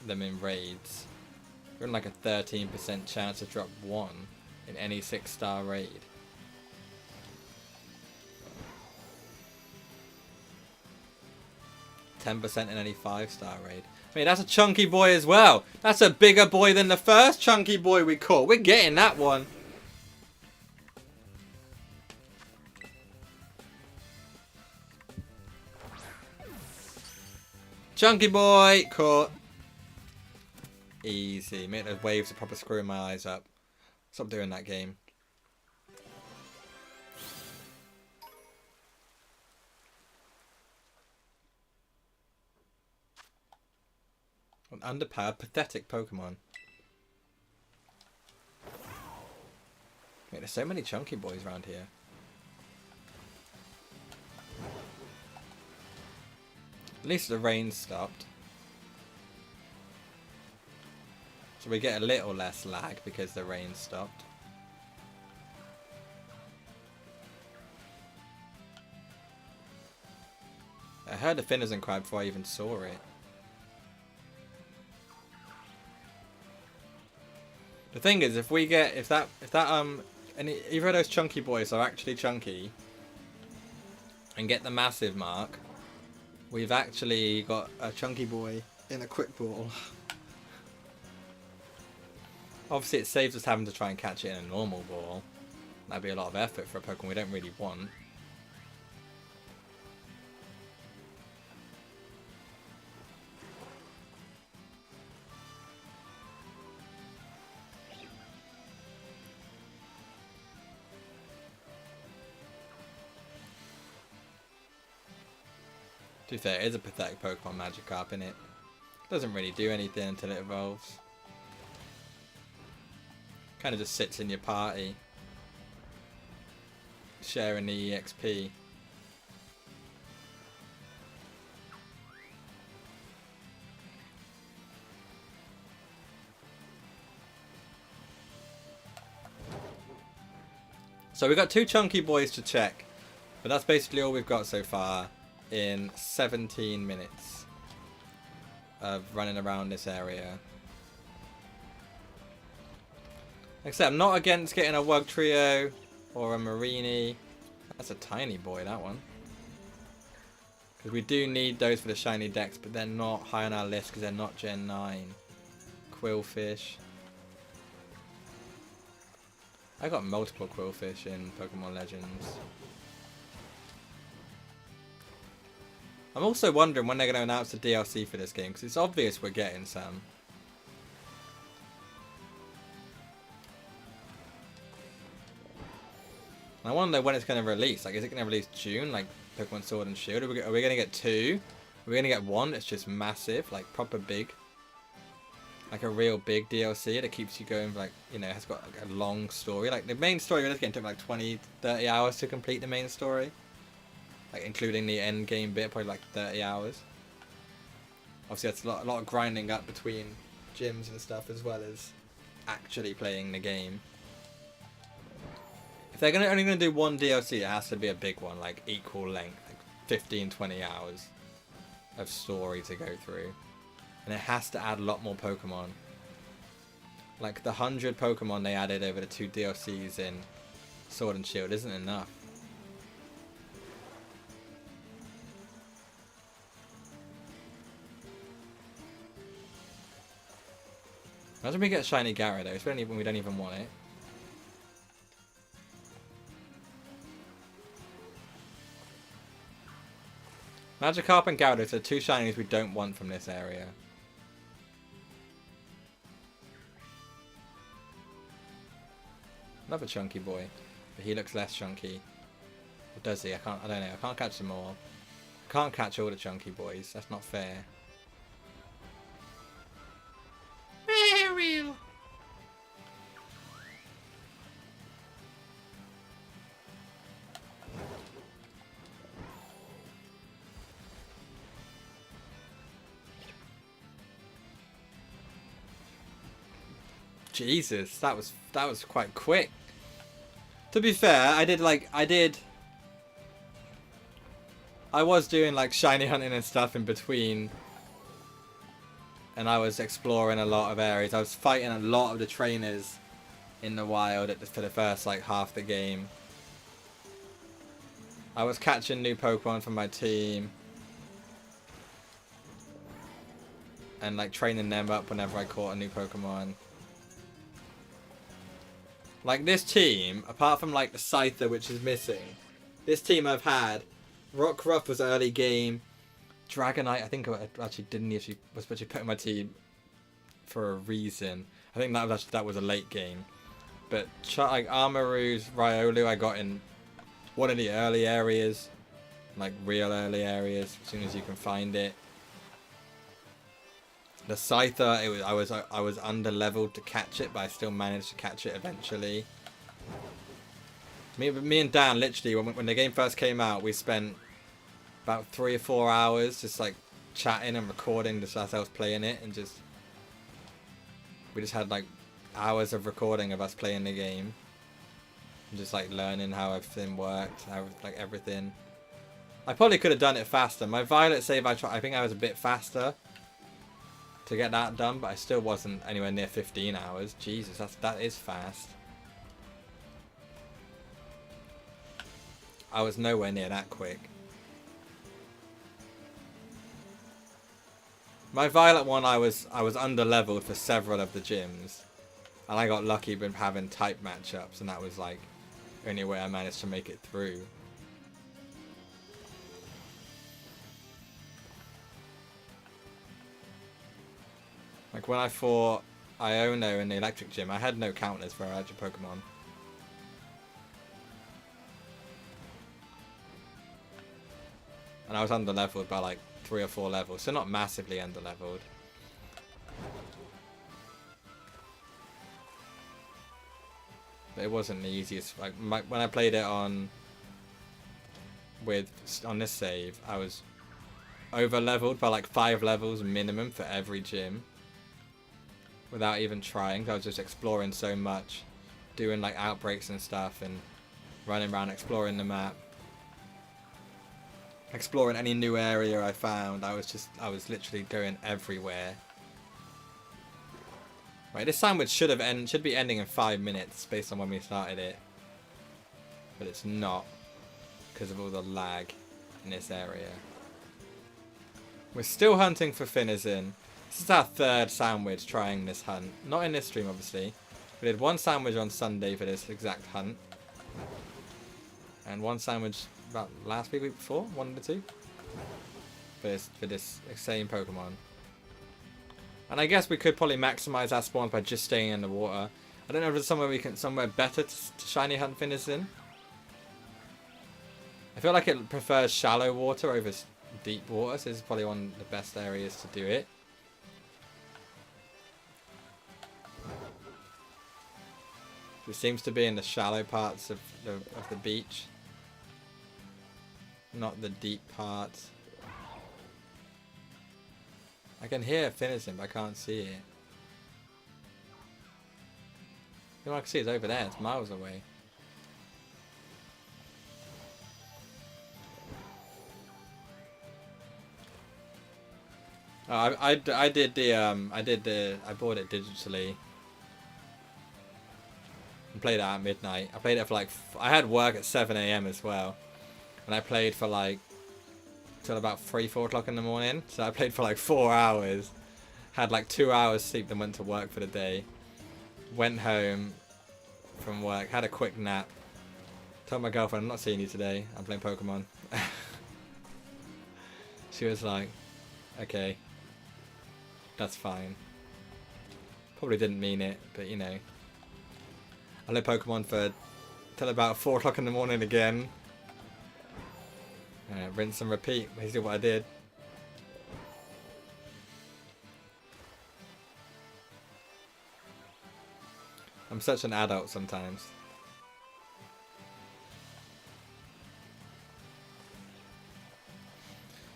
them in raids. You're in like a 13% chance to drop one in any 6-star raid. %10 in any 5-star raid. I mean, that's a chunky boy as well. That's a bigger boy than the first chunky boy we caught. We're getting that one. Chunky boy caught. Easy. Make those waves are proper screwing my eyes up. Stop doing that game. An underpowered, pathetic Pokemon. Wait, there's so many chunky boys around here. At least the rain stopped. So we get a little less lag because the rain stopped. I heard the Finizen cry before I even saw it. The thing is, if either of those chunky boys are actually chunky and get the massive mark, we've actually got a chunky boy in a quick ball. Obviously, it saves us having to try and catch it in a normal ball. That'd be a lot of effort for a Pokemon we don't really want. To be fair, it is a pathetic Pokemon, Magikarp, innit? Doesn't really do anything until it evolves. Kind of just sits in your party, sharing the EXP. So we've got 2 chunky boys to check, but that's basically all we've got so far in 17 minutes of running around this area. Like I said, I'm not against getting a Wugtrio or a Marini. That's a tiny boy, that one. Because we do need those for the Shiny Dex, but they're not high on our list because they're not Gen 9. Quillfish. I got multiple Quillfish in Pokemon Legends. I'm also wondering when they're going to announce the DLC for this game, because it's obvious we're getting some. I want to know when it's going to release. Like, is it going to release June, like Pokemon Sword and Shield? Are we going to get 2? Are we going to get 1 that's just massive, like proper big? Like a real big DLC that keeps you going, like, you know, has got like a long story. Like, the main story of this game took like 20, 30 hours to complete the main story. Like, including the end game bit, probably like 30 hours. Obviously, that's a lot of grinding up between gyms and stuff, as well as actually playing the game. If they're only going to do 1 DLC, it has to be a big one, like equal length, like 15, 20 hours of story to go through. And it has to add a lot more Pokemon. Like the 100 Pokemon they added over the 2 DLCs in Sword and Shield isn't enough. Imagine we get a shiny Gyarados when we don't even want it. Magikarp and Gyarados are two shinies we don't want from this area. Another chunky boy, but he looks less chunky. Or does he? I don't know. I can't catch them all. I can't catch all the chunky boys. That's not fair. Ariel. Jesus, that was quite quick. To be fair, I was doing like shiny hunting and stuff in between, and I was exploring a lot of areas. I was fighting a lot of the trainers in the wild for the first like half the game. I was catching new Pokemon for my team and like training them up whenever I caught a new Pokemon. Like this team, apart from like the Scyther, which is missing, this team I've had, Rockruff was early game, Dragonite, I think I actually was actually put in my team for a reason. I think that was a late game. But like Armarouge, Riolu I got in one of the early areas, like real early areas, as soon as you can find it. The Scyther, I was under leveled to catch it, but I still managed to catch it eventually. Me and Dan literally, when the game first came out, we spent about 3 or 4 hours just like chatting and recording just as I was playing it, and we just had like hours of recording of us playing the game, and just like learning how everything worked, like everything. I probably could have done it faster. My Violet save, I think I was a bit faster to get that done, but I still wasn't anywhere near 15 hours. Jesus, that is fast. I was nowhere near that quick. My Violet one, I was under leveled for several of the gyms, and I got lucky with having type matchups, and that was like the only way I managed to make it through. Like when I fought Iono in the electric gym, I had no counters for electric Pokemon. And I was under leveled by like 3 or 4 levels, so not massively under leveled. But it wasn't the easiest. Like when I played it on this save, I was over leveled by like 5 levels minimum for every gym. Without even trying, I was just exploring so much, doing like outbreaks and stuff, and running around exploring the map, exploring any new area I found. I was literally going everywhere. Right, this sandwich should be ending in 5 minutes based on when we started it, but it's not because of all the lag in this area. We're still hunting for Finizen. This is our 3rd sandwich trying this hunt. Not in this stream, obviously. We did 1 sandwich on Sunday for this exact hunt. And 1 sandwich about last week before, 1 of the 2. For this same Pokemon. And I guess we could probably maximize our spawns by just staying in the water. I don't know if there's somewhere better to shiny hunt Finizen. I feel like it prefers shallow water over deep water, so this is probably one of the best areas to do it. It seems to be in the shallow parts of the beach, not the deep parts. I can hear Finizen, but I can't see it. The only I can see is over there. It's miles away. Oh, I bought it digitally. And played it at midnight. I played it for like, I had work at 7 AM as well. And I played for like, till about 3, 4 o'clock in the morning. So I played for like 4 hours. Had like 2 hours sleep, then went to work for the day. Went home from work, had a quick nap. Told my girlfriend, I'm not seeing you today, I'm playing Pokemon. She was like, okay, that's fine. Probably didn't mean it, but you know. I played Pokemon for till about 4 o'clock in the morning again. Rinse and repeat, basically what I did. I'm such an adult sometimes.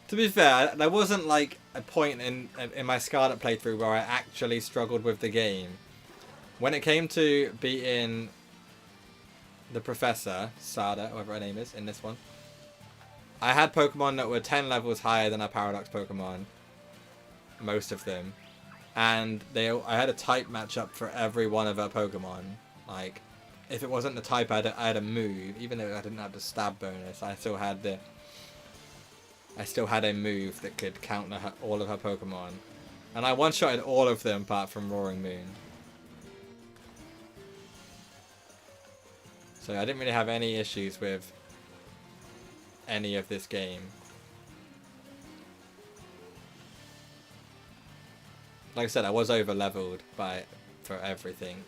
To be fair, there wasn't like a point in my Scarlet playthrough where I actually struggled with the game. When it came to beating the Professor, Sada, whatever her name is, in this one, I had Pokemon that were 10 levels higher than our Paradox Pokemon. Most of them. And I had a type matchup for every one of our Pokemon. Like, if it wasn't the type, I had a move. Even though I didn't have the stab bonus, I still had a move that could counter all of her Pokemon. And I one-shotted all of them apart from Roaring Moon. So I didn't really have any issues with any of this game. Like I said, I was over-leveled for everything.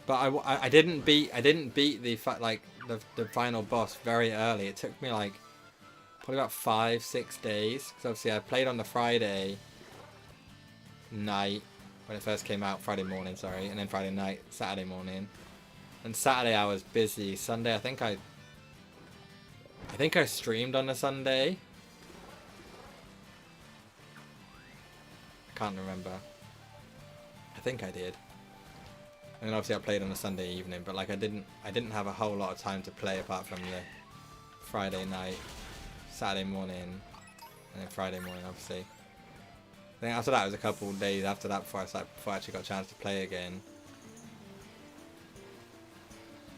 But I didn't beat the final boss very early. It took me like probably about 5-6 days, because obviously I played on the Friday night when it first came out, Friday morning, sorry, and then Friday night, Saturday morning. And Saturday I was busy. Sunday I think I streamed on the Sunday. I can't remember. I think I did. And then obviously I played on a Sunday evening, but like I didn't have a whole lot of time to play apart from the Friday night, Saturday morning, and then Friday morning obviously. I think after that it was a couple of days after that before I actually got a chance to play again.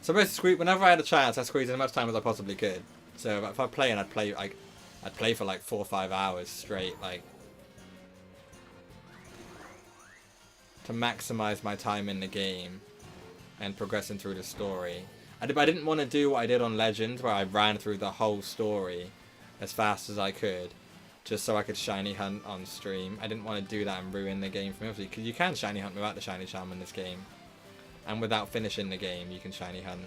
So basically, whenever I had a chance, I squeezed as much time as I possibly could. So if I play, and I'd play for like 4 or 5 hours straight, like, to maximize my time in the game and progressing through the story. I didn't want to do what I did on Legends, where I ran through the whole story as fast as I could, just so I could shiny hunt on stream. I didn't want to do that and ruin the game for me, obviously, because you can shiny hunt without the shiny charm in this game. And without finishing the game, you can shiny hunt.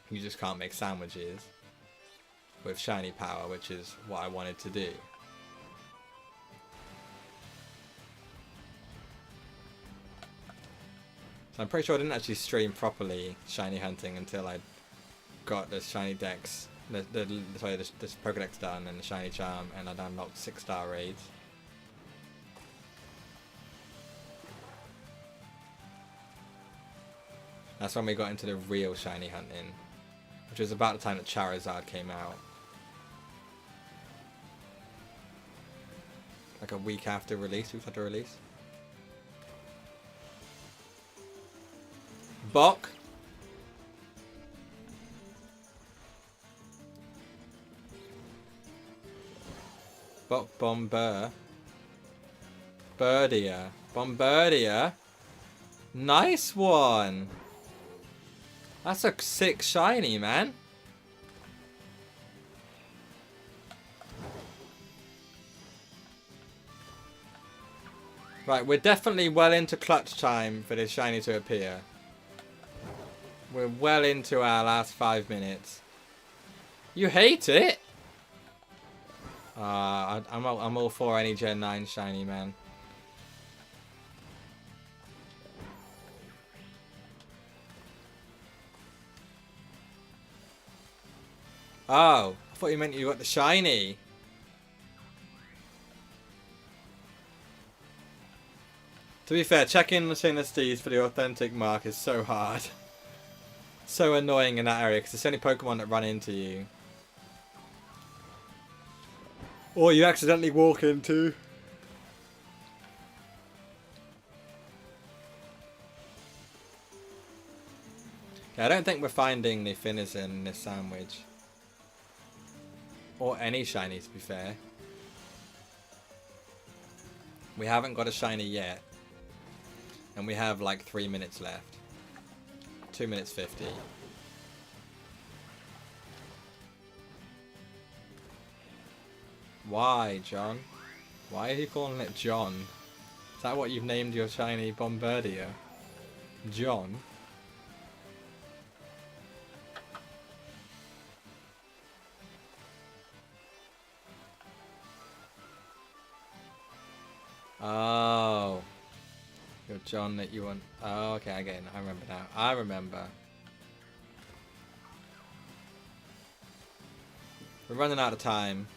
You just can't make sandwiches with shiny power, which is what I wanted to do. So I'm pretty sure I didn't actually stream properly shiny hunting until I got the Shiny Dex, this Pokedex done, and the shiny charm, and I'd unlocked 6-star raids. That's when we got into the real shiny hunting, which was about the time that Charizard came out. Like a week after release, Bok. Bok Bomber. Bombardier. Nice one. That's a sick shiny, man. Right, we're definitely well into clutch time for this shiny to appear. We're well into our last 5 minutes. You hate it? I'm all for any Gen 9 shiny, man. Oh, I thought you meant you got the shiny. To be fair, checking the Shinies for the authentic mark is so hard. So annoying in that area, because it's only Pokemon that run into you. Or you accidentally walk into. I don't think we're finding the Finizen in this sandwich. Or any shiny, to be fair. We haven't got a shiny yet. And we have like 3 minutes left. 2 minutes 50. Why, John? Why are you calling it John? Is that what you've named your shiny Bombardier? John? Oh. You're John that you want... Oh, okay, again, I remember now. I remember. We're running out of time.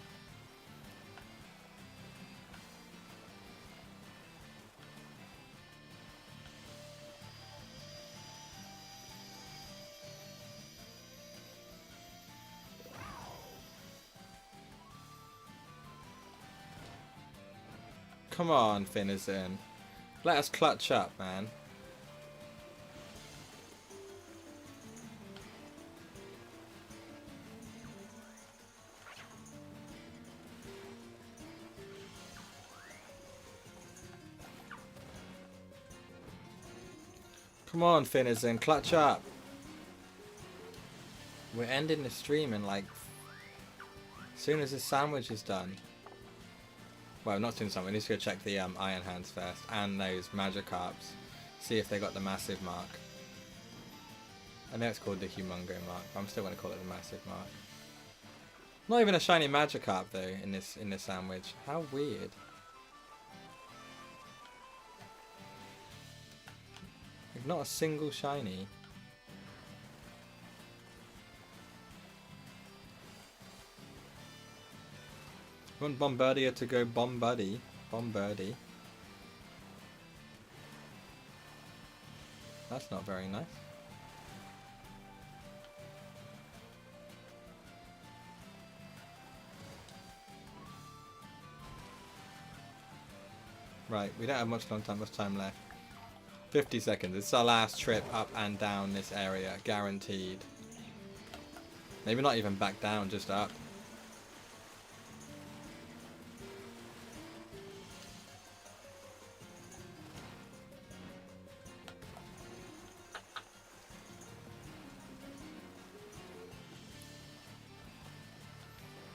Come on, Finizen. Let us clutch up, man. Come on, Finizen, clutch up. We're ending the stream in like... as soon as this sandwich is done. Well, not soon as we need to go check the Iron Hands first. And those Magikarps. See if they got the massive mark. I know it's called the Humongo mark, but I'm still going to call it the massive mark. Not even a shiny Magikarp though in this sandwich. How weird. Like, not a single shiny. I want Bombardier to go Bombuddy. Bombirdy. That's not very nice. Right, we don't have much time left. 50 seconds. It's our last trip up and down this area, guaranteed. Maybe not even back down, just up.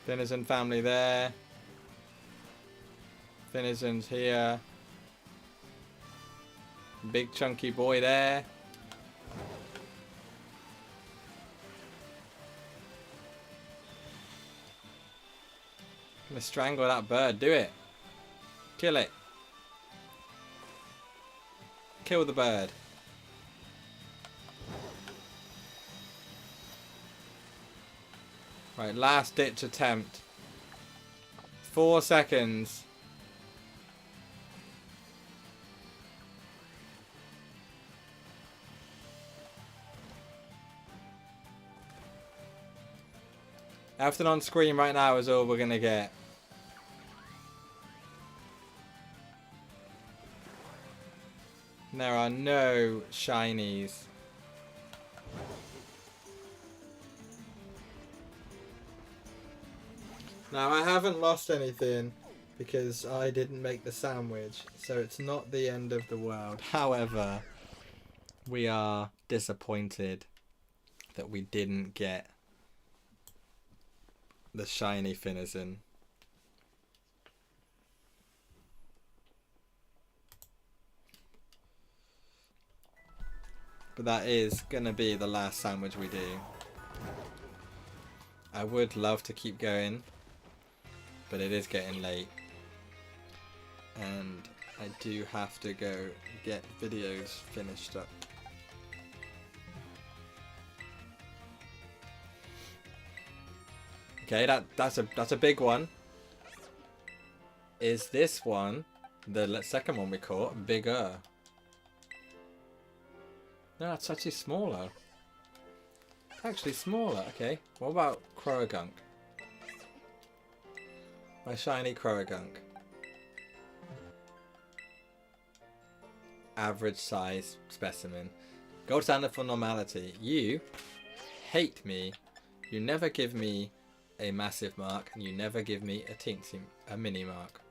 Finizen family there. Finizen's here. Big chunky boy there. I'm gonna strangle that bird. Do it. Kill it. Kill the bird. Right, last ditch attempt. 4 seconds. Everything on screen right now is all we're gonna get. There are no shinies. Now I haven't lost anything because I didn't make the sandwich, so it's not the end of the world. However, we are disappointed that we didn't get the shiny Finizen. But that is gonna be the last sandwich we do. I would love to keep going, but it is getting late. And I do have to go get videos finished up. Okay, that's a big one. Is this one, the second one we caught, bigger? No, it's actually smaller. Actually smaller, okay. What about Croagunk? My shiny Croagunk. Average size specimen. Gold standard for normality. You hate me. You never give me a massive mark, and you never give me a mini mark.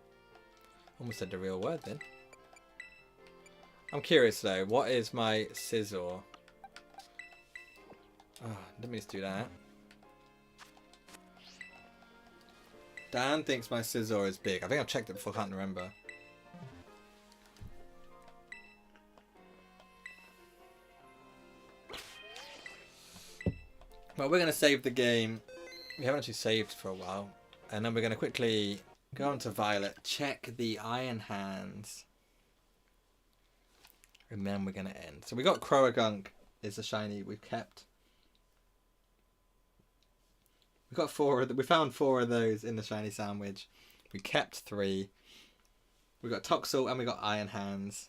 Almost said the real word then. I'm curious though, what is my scissor? Oh, let me just do that. Dan thinks my scissor is big. I think I've checked it before, I can't remember. Well, we're going to save the game. We haven't actually saved for a while. And then we're going to quickly go on to Violet, check the Iron Hands. And then we're going to end. So we got Croagunk is a shiny we've kept. We got we found 4 of those in the shiny sandwich. We kept 3. We got Toxel and we got Iron Hands.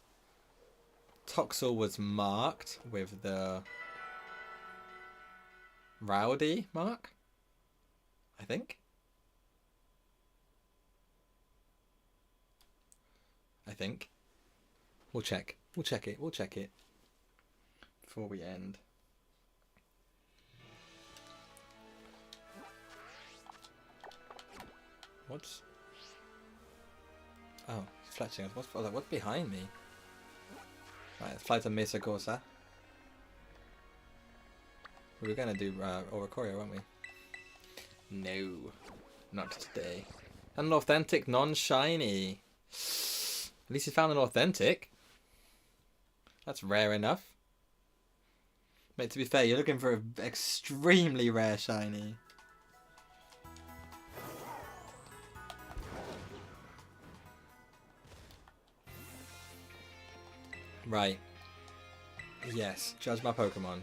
Toxel was marked with the Rowdy mark, I think. We'll check. We'll check it before we end. What's... Oh, he's fletching us. What's behind me? Right, let's fly to Mesa Corsa. We were going to do Oricorio, weren't we? No, not today. An authentic non-shiny. At least you found an authentic. That's rare enough. Mate, to be fair, you're looking for an extremely rare shiny. Right. Yes, judge my Pokemon.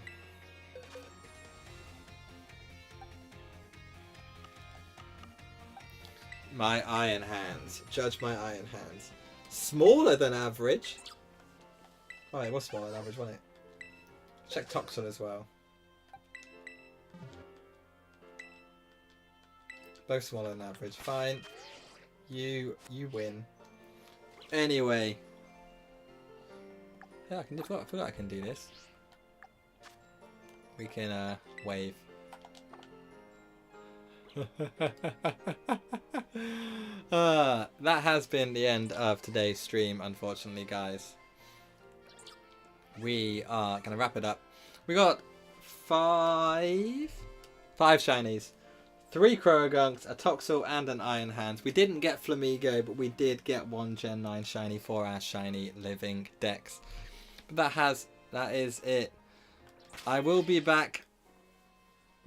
My Iron Hands. Judge my Iron Hands. Smaller than average. Oh, it was smaller than average, wasn't it? Check Toxel as well. Both smaller than average. Fine. You win. Anyway. Yeah, I feel like I can do this. We can wave. That has been the end of today's stream, unfortunately, guys. We are gonna wrap it up. We got 5 shinies, 3 Croagunks, a Toxel, and an Iron Hands. We didn't get Flamigo, but we did get 1 Gen 9 shiny for our Shiny Living Dex. But that is it. I will be back.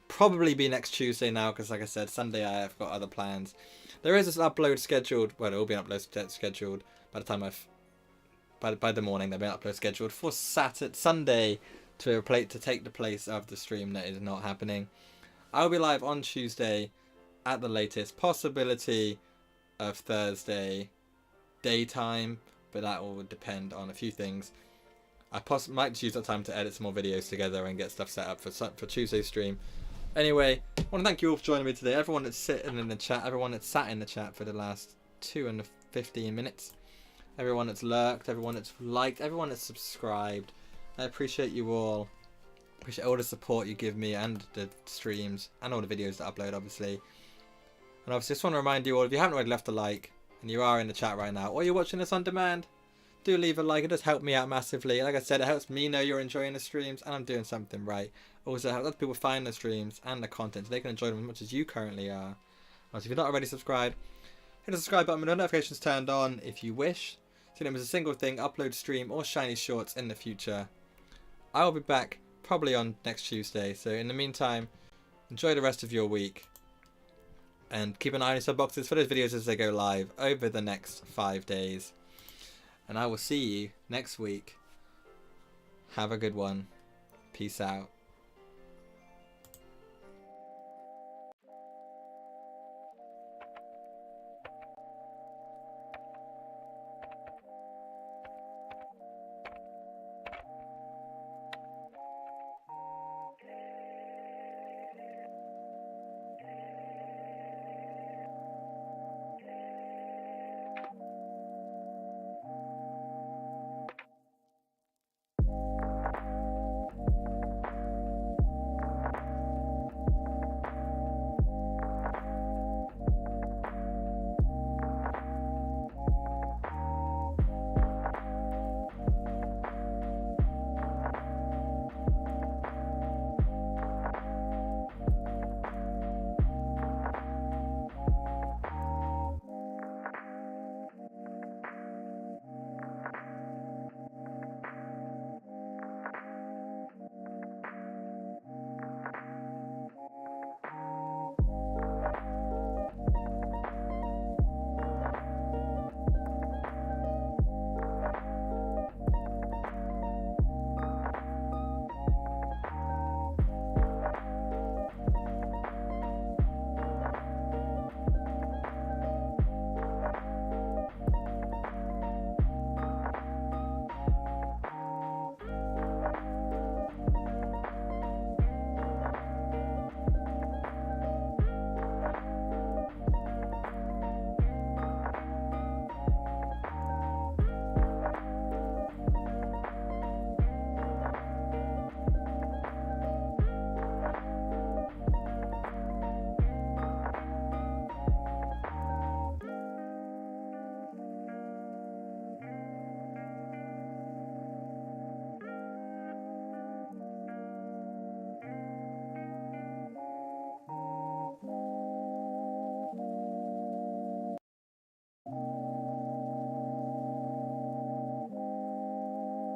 Probably be next Tuesday now, because like I said, Sunday I have got other plans. There is an upload scheduled. Well, there will be an upload scheduled by the time by the morning. There'll be an upload scheduled for Sunday to take the place of the stream that is not happening. I'll be live on Tuesday at the latest. Possibility of Thursday daytime, but that will depend on a few things. I might use that time to edit some more videos together and get stuff set up for Tuesday's stream. Anyway, I want to thank you all for joining me today. Everyone that's sitting in the chat, everyone that's sat in the chat for the last 2 and 15 minutes. Everyone that's lurked, everyone that's liked, everyone that's subscribed. I appreciate you all. Appreciate all the support you give me and the streams and all the videos that I upload, obviously. And obviously, just want to remind you all, if you haven't already left a like and you are in the chat right now, or you're watching this on demand, do leave a like. It does help me out massively. Like I said, it helps me know you're enjoying the streams and I'm doing something right. Also, helps other people find the streams and the content so they can enjoy them as much as you currently are. Also, if you're not already subscribed, hit the subscribe button with the notifications turned on if you wish. So them as a single thing, upload, stream, or shiny shorts in the future. I will be back probably on next Tuesday. So in the meantime, enjoy the rest of your week. And keep an eye on your sub boxes for those videos as they go live over the next 5 days. And I will see you next week. Have a good one. Peace out.